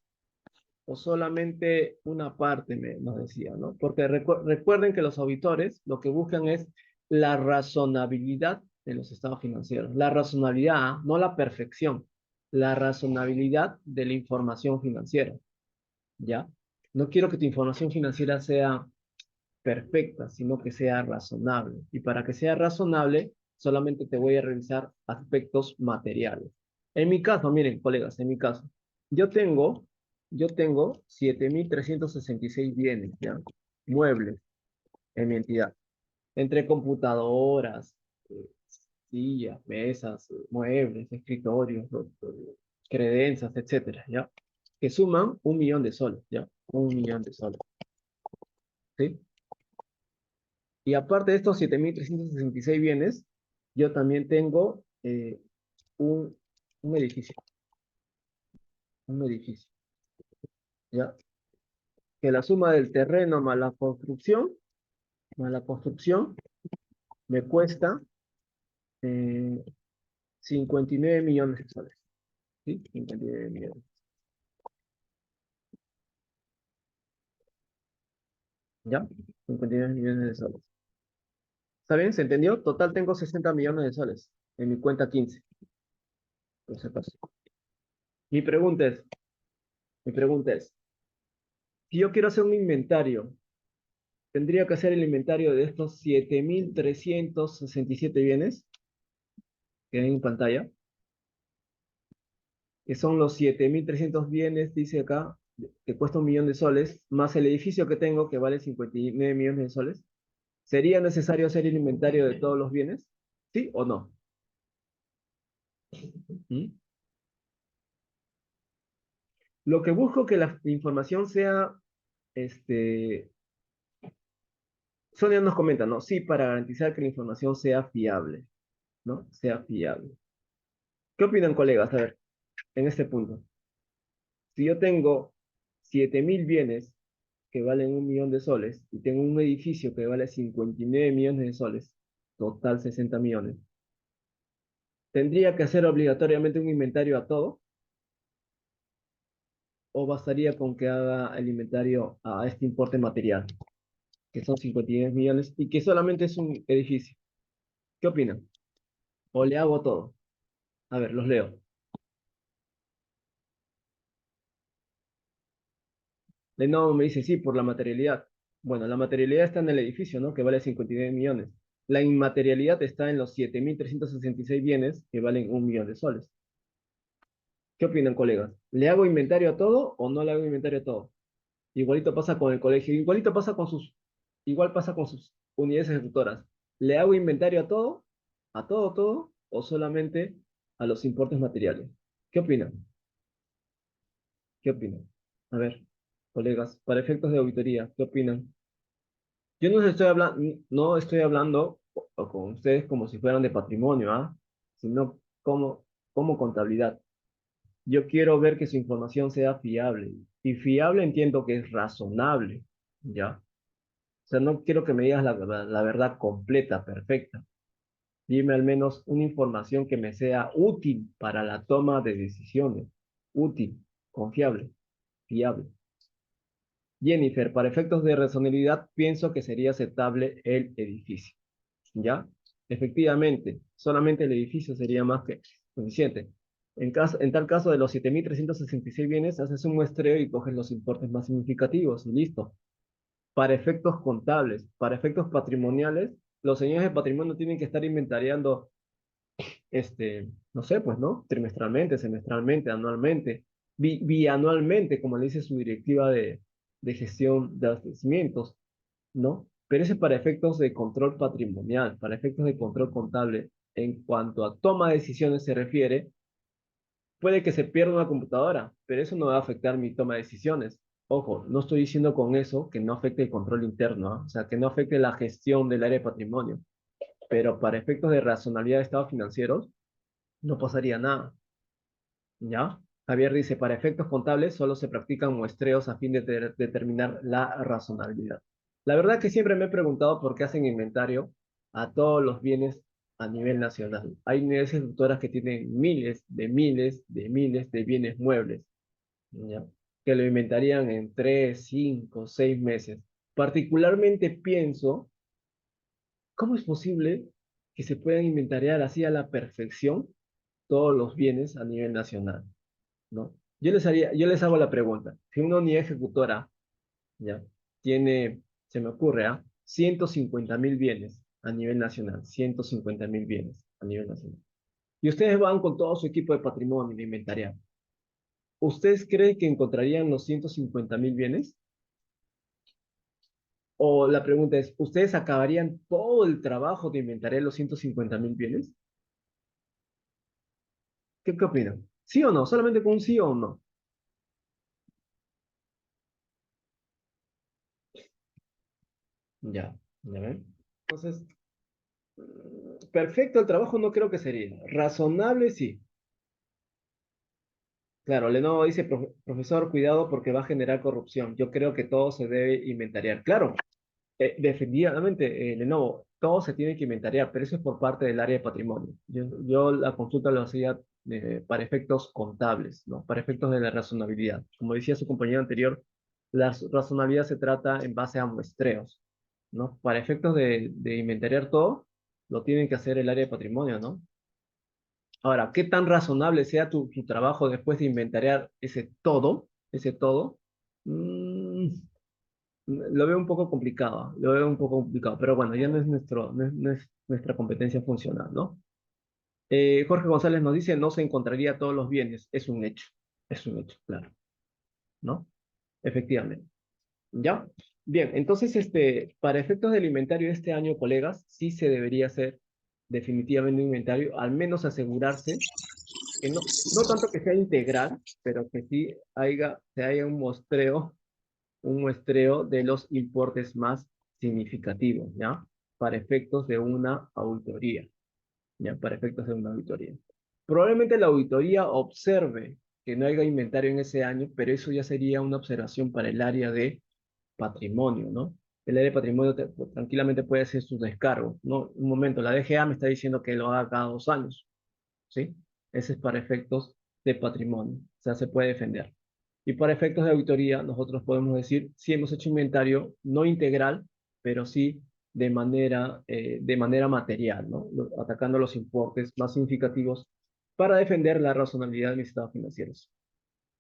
o solamente una parte, nos decía, ¿no? Porque recuerden que los auditores lo que buscan es la razonabilidad de los estados financieros. La razonabilidad, no la perfección, la razonabilidad de la información financiera, ¿ya? No quiero que tu información financiera sea perfecta, sino que sea razonable. Y para que sea razonable, solamente te voy a revisar aspectos materiales. En mi caso, miren, colegas, en mi caso, yo tengo yo tengo 7.366 bienes, ¿ya? Muebles en mi entidad. Entre computadoras, eh, sillas, mesas, muebles, escritorios, credencias, etcétera, ¿ya? Que suman 1.000.000 de soles, ¿ya? 1.000.000 de soles, ¿sí? Y aparte de estos 7.366 bienes, yo también tengo un, un edificio, un edificio, ¿ya? Que la suma del terreno más la construcción, me cuesta eh, 59 millones de soles, ¿sí? 59 millones, ¿ya? 59 millones de soles. ¿Está bien? ¿Se entendió? Total tengo 60 millones de soles en mi cuenta 15, por si acaso. Mi pregunta es, mi pregunta es, si yo quiero hacer un inventario, tendría que hacer el inventario de estos 7.367 bienes que hay en pantalla, que son los 7.300 bienes, dice acá, que cuesta 1.000.000 de soles, más el edificio que tengo, que vale 59 millones de soles. ¿Sería necesario hacer el inventario de todos los bienes? ¿Sí o no? ¿Mm? Lo que busco que la información sea, este, Sonia nos comenta, ¿no? Sí, para garantizar que la información sea fiable, ¿no? Sea fiable. ¿Qué opinan, colegas? A ver, en este punto. Si yo tengo 7.000 bienes que valen 1.000.000 de soles y tengo un edificio que vale 59 millones de soles, total 60 millones, ¿tendría que hacer obligatoriamente un inventario a todo? ¿O bastaría con que haga el inventario a este importe material, que son 59 millones y que solamente es un edificio? ¿Qué opinan? ¿O le hago todo? A ver, los leo. Lenovo me dice, sí, por la materialidad. Bueno, la materialidad está en el edificio, ¿no? Que vale 59 millones. La inmaterialidad está en los 7.366 bienes que valen 1.000.000 de soles. ¿Qué opinan, colegas? ¿Le hago inventario a todo o no le hago inventario a todo? Igualito pasa con el colegio, igual pasa con sus unidades ejecutoras. ¿Le hago inventario a todo, todo, o solamente a los importes materiales? ¿Qué opinan? ¿Qué opinan? A ver, colegas, para efectos de auditoría, ¿qué opinan? Yo no estoy hablando con ustedes como si fueran de patrimonio, ¿ah? Sino como contabilidad. Yo quiero ver que su información sea fiable. Y fiable entiendo que es razonable, ¿ya? O sea, no quiero que me digas la verdad completa, perfecta. Dime al menos una información que me sea útil para la toma de decisiones. Útil, confiable, fiable. Jennifer, para efectos de razonabilidad, pienso que sería aceptable el edificio. ¿Ya? Efectivamente, solamente el edificio sería más que suficiente. En tal caso, de los 7.366 bienes, haces un muestreo y coges los importes más significativos y listo. Para efectos contables, para efectos patrimoniales, los señores de patrimonio tienen que estar inventariando, no sé, pues, ¿no? Trimestralmente, semestralmente, anualmente, bianualmente, como le dice su directiva de gestión de abastecimientos, ¿no? Pero ese es para efectos de control patrimonial, para efectos de control contable. En cuanto a toma de decisiones se refiere, puede que se pierda una computadora, pero eso no va a afectar mi toma de decisiones. Ojo, no estoy diciendo con eso que no afecte el control interno, ¿ah? O sea, que no afecte la gestión del área de patrimonio, pero para efectos de razonabilidad de estados financieros, no pasaría nada, ¿ya? Javier dice, para efectos contables solo se practican muestreos a fin de determinar la razonabilidad. La verdad que siempre me he preguntado por qué hacen inventario a todos los bienes a nivel nacional. Hay unidades ejecutoras que tienen miles de bienes muebles, ¿ya? Que lo inventarían en 3, 5, 6 meses. Particularmente pienso, ¿cómo es posible que se puedan inventariar así a la perfección todos los bienes a nivel nacional? ¿No? Yo les hago la pregunta, si una unidad ejecutora, ¿ya? Tiene, se me ocurre, 150.000 bienes a nivel nacional, 150.000 bienes a nivel nacional. Y ustedes van con todo su equipo de patrimonio de inventariado. ¿Ustedes creen que encontrarían los 150.000 bienes? O la pregunta es, ¿ustedes acabarían todo el trabajo de inventariar los 150.000 bienes? ¿Qué opinan? ¿Sí o no? Solamente con un sí o un no. Ya, ya ven. Entonces, perfecto el trabajo no creo que sería. Razonable sí. Claro, Lenovo dice, profesor, cuidado porque va a generar corrupción. Yo creo que todo se debe inventariar. Claro, definitivamente, Lenovo, todo se tiene que inventariar, pero eso es por parte del área de patrimonio. Yo la consulta lo hacía para efectos contables, ¿no? Para efectos de la razonabilidad. Como decía su compañero anterior, la razonabilidad se trata en base a muestreos, ¿no? Para efectos de inventariar todo, lo tienen que hacer el área de patrimonio, ¿no? Ahora, ¿qué tan razonable sea tu trabajo después de inventariar ese todo? Mm, lo veo un poco complicado, lo veo un poco complicado, pero bueno, ya no es nuestra competencia funcional, ¿no? Jorge González nos dice, no se encontraría todos los bienes, es un hecho, claro, ¿no? Efectivamente. ¿Ya? Bien, entonces, para efectos del inventario de este año, colegas, sí se debería hacer definitivamente un inventario, al menos asegurarse que no tanto que sea integral, pero que sí se haya un muestreo de los importes más significativos, ¿ya? Para efectos de una auditoría, ¿ya? Para efectos de una auditoría. Probablemente la auditoría observe que no haya inventario en ese año, pero eso ya sería una observación para el área de patrimonio, ¿no? El área de patrimonio tranquilamente puede hacer sus descargos, ¿no? Un momento, la DGA me está diciendo que lo haga cada 2 años, ¿sí? Ese es para efectos de patrimonio, o sea, se puede defender. Y para efectos de auditoría, nosotros podemos decir si hemos hecho inventario, no integral, pero sí de manera material, ¿no? Atacando los importes más significativos para defender la razonabilidad de mis estados financieros,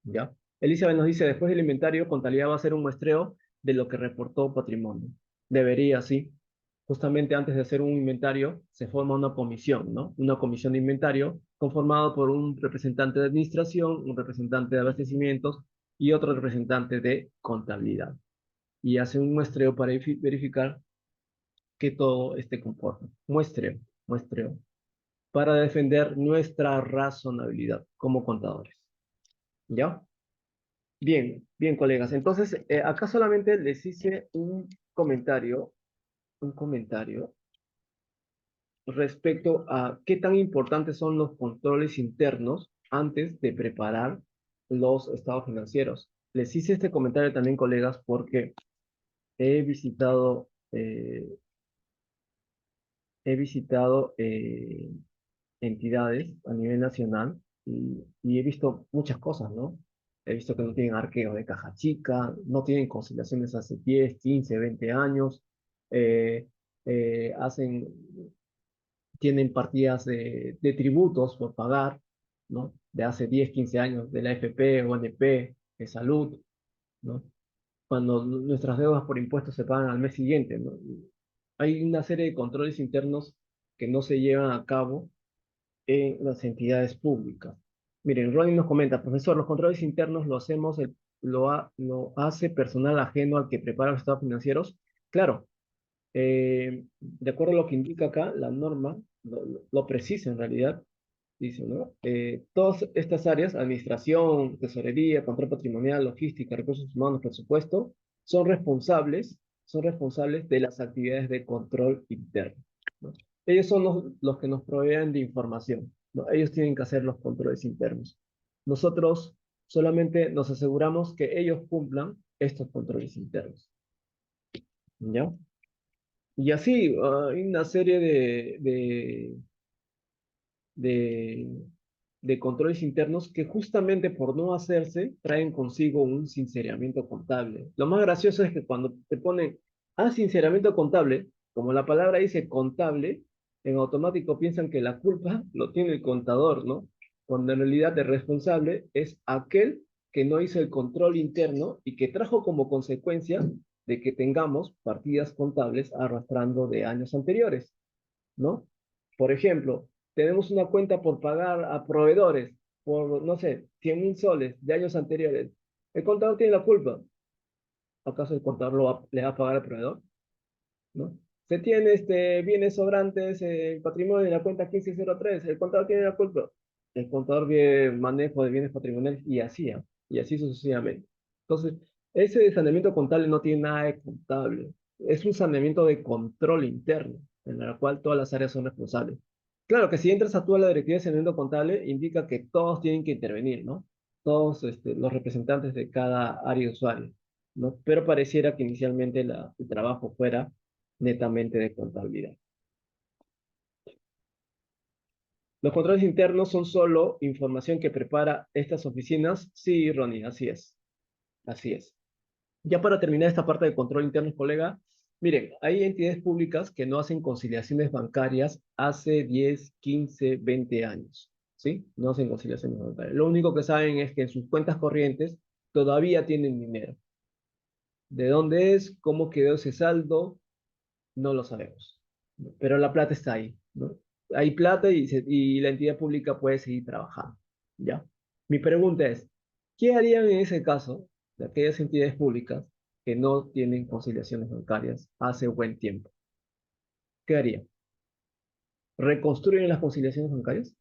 ¿ya? Elizabeth nos dice, después del inventario, contabilidad va a hacer un muestreo de lo que reportó patrimonio. Debería, sí. Justamente antes de hacer un inventario, se forma una comisión, ¿no? Una comisión de inventario conformada por un representante de administración, un representante de abastecimientos y otro representante de contabilidad. Y hace un muestreo para verificar que todo esté conforme. Muestreo, para defender nuestra razonabilidad como contadores. ¿Ya? Bien, bien, colegas. Entonces, acá solamente les hice un comentario respecto a qué tan importantes son los controles internos antes de preparar los estados financieros. Les hice este comentario también, colegas, porque he visitado, eh, entidades a nivel nacional y he visto muchas cosas, ¿no? He visto que no tienen arqueo de caja chica, no tienen conciliaciones hace 10, 15, 20 años, eh, hacen tienen partidas de tributos por pagar, ¿no? De hace 10, 15 años, de la AFP, ONP, de salud, ¿no? Cuando nuestras deudas por impuestos se pagan al mes siguiente, ¿no? Hay una serie de controles internos que no se llevan a cabo en las entidades públicas. Miren, Ronnie nos comenta, profesor, los controles internos lo hace personal ajeno al que prepara los estados financieros. Claro, de acuerdo a lo que indica acá, la norma lo precisa en realidad, dice, ¿no? Todas estas áreas, administración, tesorería, control patrimonial, logística, recursos humanos, presupuesto, son responsables de las actividades de control interno, ¿no? Ellos son los que nos proveen de información, ¿no? Ellos tienen que hacer los controles internos. Nosotros solamente nos aseguramos que ellos cumplan estos controles internos, ¿ya? Y así, hay una serie de, de controles internos que justamente por no hacerse traen consigo un sinceramiento contable. Lo más gracioso es que cuando te ponen sinceramiento contable, como la palabra dice contable, en automático piensan que la culpa lo tiene el contador, ¿no? Cuando en realidad el responsable es aquel que no hizo el control interno y que trajo como consecuencia de que tengamos partidas contables arrastrando de años anteriores, ¿no? Por ejemplo, tenemos una cuenta por pagar a proveedores. por, no sé, 100.000 soles de años anteriores, el contador tiene la culpa. ¿Acaso el contador le va a pagar al proveedor? ¿No? Se tiene bienes sobrantes, patrimonio en la cuenta 1503, el contador tiene la culpa. El contador ve manejo de bienes patrimoniales y así sucesivamente. Entonces, ese saneamiento contable no tiene nada de contable. Es un saneamiento de control interno, en el cual todas las áreas son responsables. Claro que si entras a toda la directiva de saneamiento contable, indica que todos tienen que intervenir, ¿no? Todos los representantes de cada área de usuario, ¿no? Pero pareciera que inicialmente el trabajo fuera netamente de contabilidad. Los controles internos son solo información que prepara estas oficinas. Sí, Ronnie, así es. Así es. Ya para terminar esta parte de control interno, colega, miren, hay entidades públicas que no hacen conciliaciones bancarias hace 10, 15, 20 años, ¿sí? No hacen conciliaciones bancarias. Lo único que saben es que en sus cuentas corrientes todavía tienen dinero. ¿De dónde es? ¿Cómo quedó ese saldo? No lo sabemos, ¿no? Pero la plata está ahí, ¿no? Hay plata y la entidad pública puede seguir trabajando, ¿ya? Mi pregunta es, ¿qué harían en ese caso de aquellas entidades públicas que no tienen conciliaciones bancarias hace buen tiempo? ¿Qué harían? ¿Reconstruyen las conciliaciones bancarias?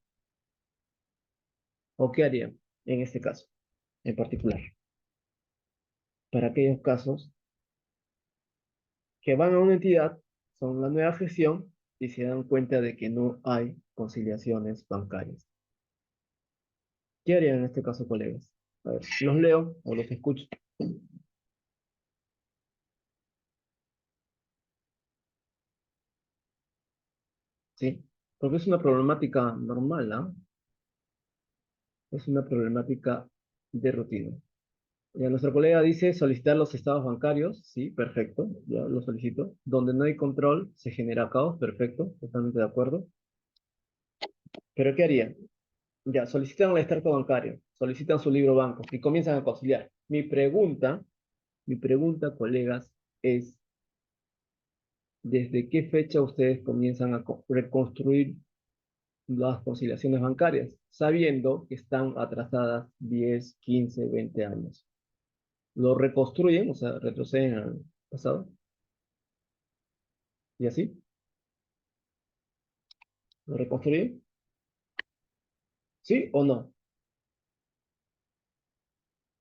¿O qué harían en este caso en particular? Para aquellos casos que van a una entidad, son la nueva gestión y se dan cuenta de que no hay conciliaciones bancarias. ¿Qué harían en este caso, colegas? A ver, ¿los leo o los escucho? Sí, porque es una problemática normal, ¿ah? Es una problemática de rutina. Ya nuestro colega dice solicitar los estados bancarios. Sí, perfecto, ya lo solicito. Donde no hay control, se genera caos. Perfecto, totalmente de acuerdo. ¿Pero qué harían? Ya, solicitan el extracto bancario, solicitan su libro banco y comienzan a conciliar. Mi pregunta, colegas, es ¿desde qué fecha ustedes comienzan a reconstruir las conciliaciones bancarias, sabiendo que están atrasadas 10, 15, 20 años? Lo reconstruyen, o sea, retroceden al pasado, y así, lo reconstruyen, ¿sí o no?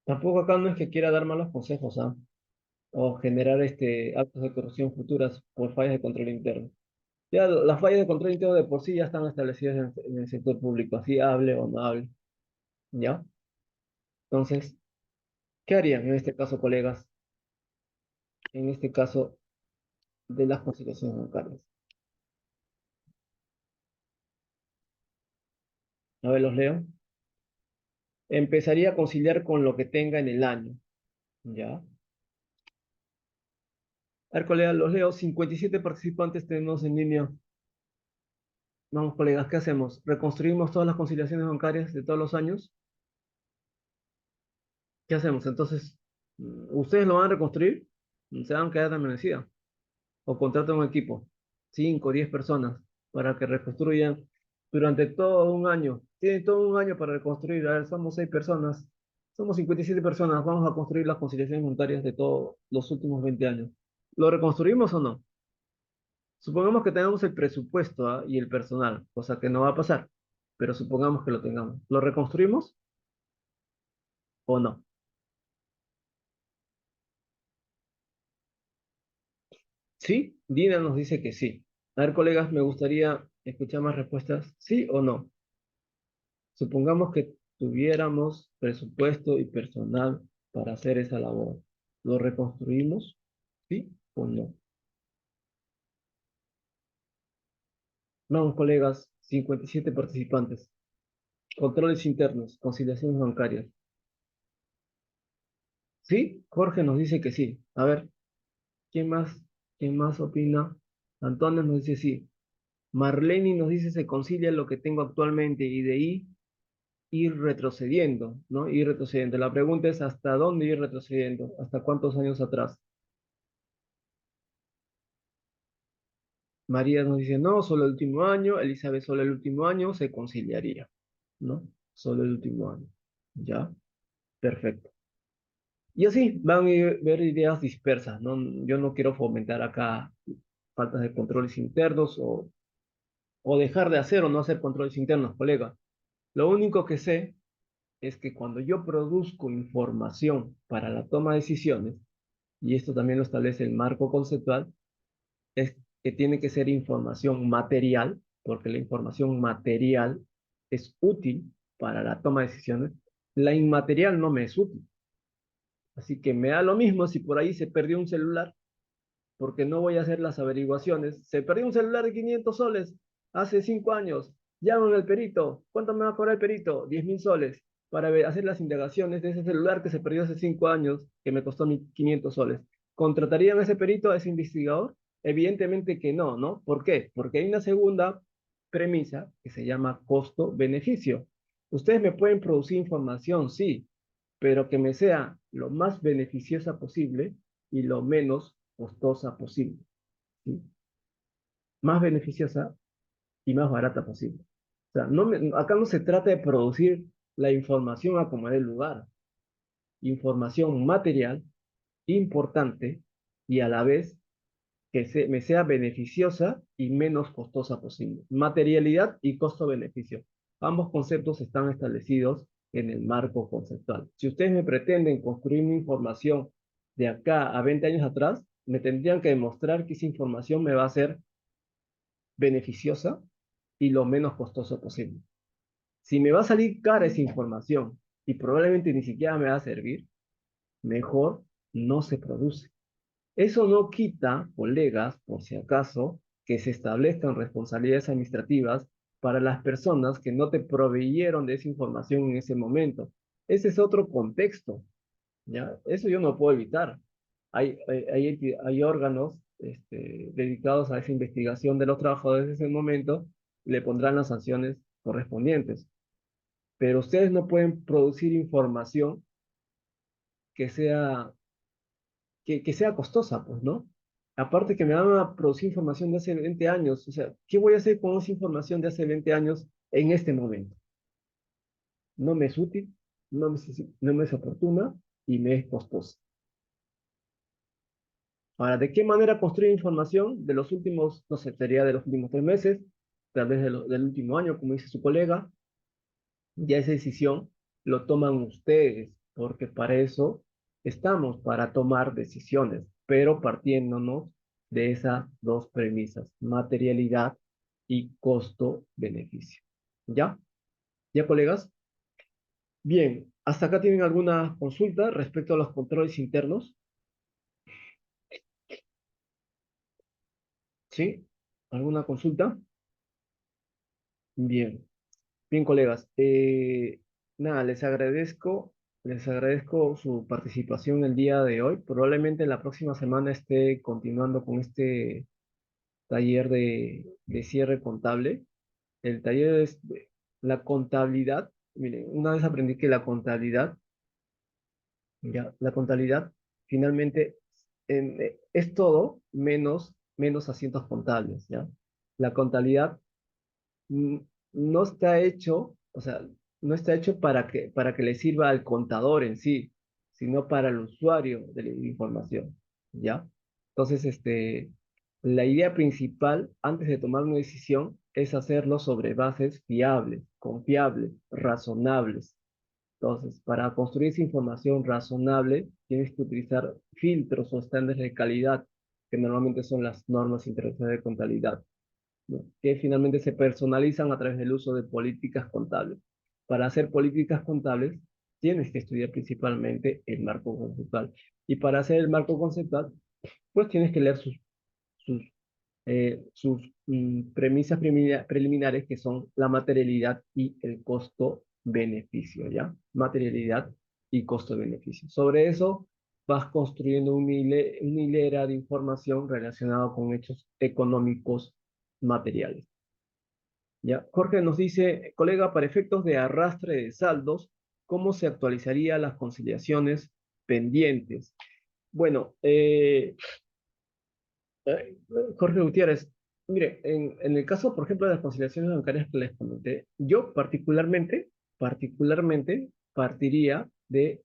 Tampoco acá no es que quiera dar malos consejos, ¿ah? O generar actos de corrupción futuras por fallas de control interno. Ya las fallas de control interno de por sí ya están establecidas en el sector público, así hable o no hable, ¿ya? Entonces, ¿qué harían en este caso, colegas? En este caso de las conciliaciones bancarias. A ver, los leo. Empezaría a conciliar con lo que tenga en el año. ¿Ya? A ver, colegas, los leo. 57 participantes tenemos en línea. Vamos, colegas, ¿qué hacemos? ¿Reconstruimos todas las conciliaciones bancarias de todos los años? ¿Qué hacemos? Entonces, ¿ustedes lo van a reconstruir? ¿Se van a quedar de amanecida? ¿O contratan un equipo? 5, 10 personas para que reconstruyan durante todo un año. Tienen todo un año para reconstruir. A ver, somos 6 personas. Somos 57 personas. Vamos a construir las conciliaciones bancarias de todos los últimos 20 años. ¿Lo reconstruimos o no? Supongamos que tengamos el presupuesto, ¿ah? Y el personal, cosa que no va a pasar, pero supongamos que lo tengamos. ¿Lo reconstruimos o no? ¿Sí? Dina nos dice que sí. A ver, colegas, me gustaría escuchar más respuestas. ¿Sí o no? Supongamos que tuviéramos presupuesto y personal para hacer esa labor. ¿Lo reconstruimos? ¿Sí o no? Vamos, colegas, 57 participantes. Controles internos, conciliaciones bancarias. ¿Sí? Jorge nos dice que sí. A ver, ¿quién más? ¿Quién más opina? Antonio nos dice sí. Marlene nos dice se concilia lo que tengo actualmente y de ahí ir retrocediendo, ¿no? Ir retrocediendo. La pregunta es ¿hasta dónde ir retrocediendo? ¿Hasta cuántos años atrás? María nos dice no, solo el último año. Elizabeth, solo el último año se conciliaría, ¿no? solo el último año. ¿Ya? Perfecto. Y así van a ver ideas dispersas, ¿no? Yo no quiero fomentar acá faltas de controles internos o dejar de hacer o no hacer controles internos, colega. Lo único que sé es que cuando yo produzco información para la toma de decisiones, y esto también lo establece el marco conceptual, es que tiene que ser información material, porque la información material es útil para la toma de decisiones. La inmaterial no me es útil. Así que me da lo mismo si por ahí se perdió un celular, porque no voy a hacer las averiguaciones. Se perdió un celular de 500 soles hace 5 años. Llaman al perito. ¿Cuánto me va a cobrar el perito? 10.000 soles para hacer las indagaciones de ese celular que se perdió hace 5 años, que me costó 500 soles. ¿Contratarían a ese perito, a ese investigador? Evidentemente que no, ¿no? ¿Por qué? Porque hay una segunda premisa que se llama costo-beneficio. Ustedes me pueden producir información, sí, pero que me sea lo más beneficiosa posible y lo menos costosa posible, ¿sí? Más beneficiosa y más barata posible. O sea, acá no se trata de producir la información a como dé lugar, información material, importante y a la vez que me sea beneficiosa y menos costosa posible. Materialidad y costo-beneficio. Ambos conceptos están establecidos en el marco conceptual. Si ustedes me pretenden construir una información de acá a 20 años atrás, me tendrían que demostrar que esa información me va a ser beneficiosa y lo menos costoso posible. Si me va a salir cara esa información y probablemente ni siquiera me va a servir, mejor no se produce. Eso no quita, colegas, por si acaso, que se establezcan responsabilidades administrativas para las personas que no te proveyeron de esa información en ese momento. Ese es otro contexto, ¿ya? Eso yo no puedo evitar. Hay órganos dedicados a esa investigación de los trabajadores de ese momento, le pondrán las sanciones correspondientes. Pero ustedes no pueden producir información que sea costosa, pues, ¿no? Aparte que me van a producir información de hace 20 años, o sea, ¿qué voy a hacer con esa información de hace 20 años en este momento? No me es útil, no me es oportuna y me es costosa. Ahora, ¿de qué manera construir información de los últimos, no sé, sería de los últimos 3 meses, tal vez del último año, como dice su colega? Ya esa decisión lo toman ustedes, porque para eso estamos, para tomar decisiones, pero partiéndonos de esas dos premisas, materialidad y costo-beneficio. ¿Ya? ¿Ya, colegas? Bien, ¿hasta acá tienen alguna consulta respecto a los controles internos? ¿Sí? ¿Alguna consulta? Bien. Bien, colegas, nada, les agradezco su participación el día de hoy. Probablemente la próxima semana esté continuando con este taller de cierre contable. El taller es la contabilidad. Miren, una vez aprendí que la contabilidad finalmente es todo menos asientos contables, ¿ya? La contabilidad mm, no está hecho, o sea, no está hecho para que le sirva al contador en sí, sino para el usuario de la información, ¿ya? Entonces, la idea principal antes de tomar una decisión es hacerlo sobre bases fiables, confiables, razonables. Entonces, para construir esa información razonable, tienes que utilizar filtros o estándares de calidad, que normalmente son las normas internacionales de contabilidad, ¿no? Que finalmente se personalizan a través del uso de políticas contables. Para hacer políticas contables, tienes que estudiar principalmente el marco conceptual. Y para hacer el marco conceptual, pues tienes que leer sus premisas preliminares, que son la materialidad y el costo-beneficio, ¿ya? Materialidad y costo-beneficio. Sobre eso vas construyendo una hilera de información relacionada con hechos económicos materiales. ¿Ya? Jorge nos dice, colega, para efectos de arrastre de saldos, ¿cómo se actualizarían las conciliaciones pendientes? Bueno, eh, Jorge Gutiérrez, mire, en el caso, por ejemplo, de las conciliaciones bancarias que les comenté, yo particularmente particularmente partiría de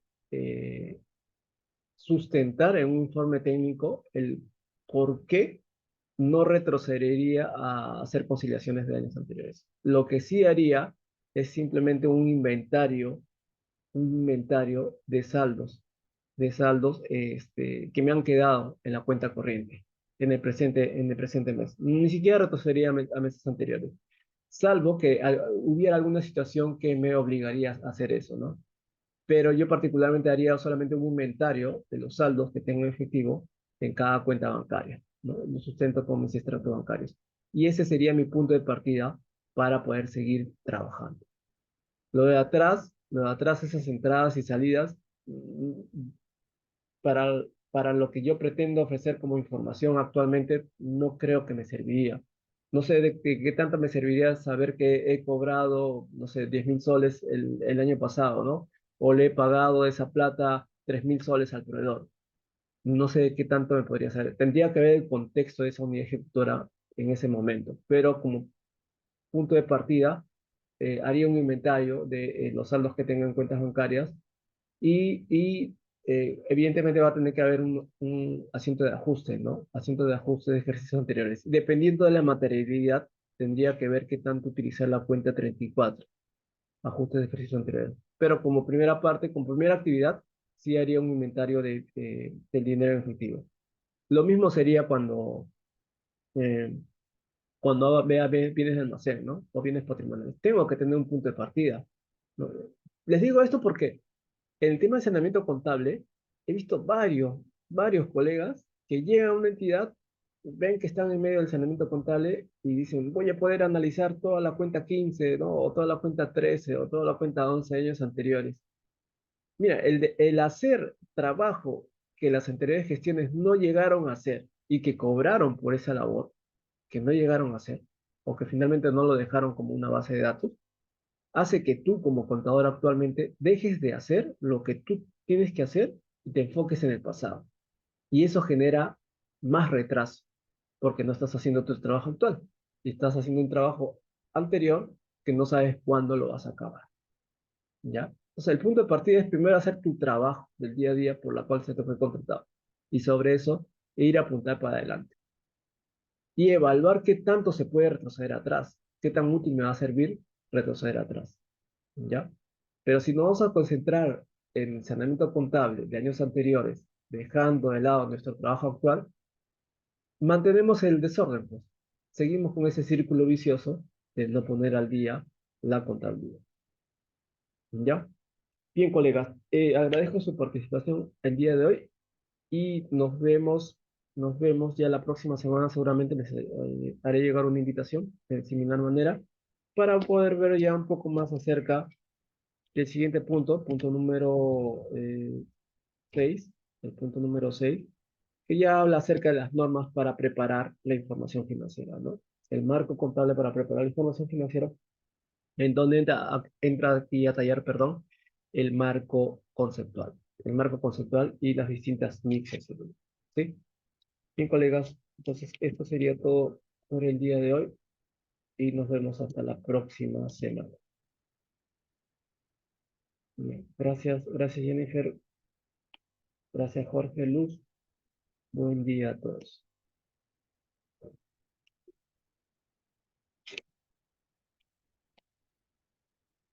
sustentar en un informe técnico el por qué no retrocedería a hacer conciliaciones de años anteriores. Lo que sí haría es simplemente un inventario de saldos que me han quedado en la cuenta corriente en el presente mes. Ni siquiera retrocedería a meses anteriores, salvo que hubiera alguna situación que me obligaría a hacer eso, ¿no? Pero yo particularmente haría solamente un inventario de los saldos que tengo en efectivo en cada cuenta bancaria, ¿no? Lo sustento con mis extractos bancarios. Y ese sería mi punto de partida para poder seguir trabajando. Lo de atrás, esas entradas y salidas, para lo que yo pretendo ofrecer como información actualmente, no creo que me serviría. No sé de qué tanto me serviría saber que he cobrado, no sé, 10.000 soles el año pasado, ¿no? O le he pagado esa plata 3.000 soles al proveedor. No sé de qué tanto me podría saber. Tendría que ver el contexto de esa unidad ejecutora en ese momento, pero como punto de partida, haría un inventario de los saldos que tengo en cuentas bancarias y evidentemente va a tener que haber un asiento de ajuste, ¿no? Asiento de ajuste de ejercicios anteriores. Dependiendo de la materialidad, tendría que ver qué tanto utilizar la cuenta 34, ajuste de ejercicios anteriores. Pero como primera parte, como primera actividad, sí haría un inventario del dinero en efectivo. Lo mismo sería eh, cuando vea bienes de almacén, ¿no? O bienes patrimoniales. Tengo que tener un punto de partida, ¿no? Les digo esto porque en el tema de saneamiento contable, he visto varios colegas que llegan a una entidad, ven que están en medio del saneamiento contable y dicen, voy a poder analizar toda la cuenta 15, ¿no? O toda la cuenta 13, o toda la cuenta 11 años anteriores. Mira, el hacer trabajo que las anteriores gestiones no llegaron a hacer y que cobraron por esa labor, que no llegaron a hacer, o que finalmente no lo dejaron como una base de datos, hace que tú como contador actualmente dejes de hacer lo que tú tienes que hacer y te enfoques en el pasado. Y eso genera más retraso, porque no estás haciendo tu trabajo actual y estás haciendo un trabajo anterior que no sabes cuándo lo vas a acabar, ¿ya? O sea, el punto de partida es primero hacer tu trabajo del día a día por la cual se te fue contratado y sobre eso ir a apuntar para adelante y evaluar qué tanto se puede retroceder atrás, qué tan útil me va a servir retroceder atrás. ¿Ya? Pero si nos vamos a concentrar en saneamiento contable de años anteriores, dejando de lado nuestro trabajo actual, mantenemos el desorden, pues. Seguimos con ese círculo vicioso de no poner al día la contabilidad. ¿Ya? Bien, colegas, agradezco su participación el día de hoy y nos vemos ya la próxima semana. Seguramente les haré llegar una invitación de similar manera para poder ver ya un poco más acerca. Y el siguiente punto, punto número 6, el punto número 6, que ya habla acerca de las normas para preparar la información financiera, ¿no? El marco contable para preparar la información financiera, en donde entra aquí a tallar, perdón, el marco conceptual. El marco conceptual y las distintas mixes, ¿sí? Bien, colegas, entonces esto sería todo por el día de hoy y nos vemos hasta la próxima semana. Bien, gracias Jennifer, gracias Jorge Luz. Buen día a todos.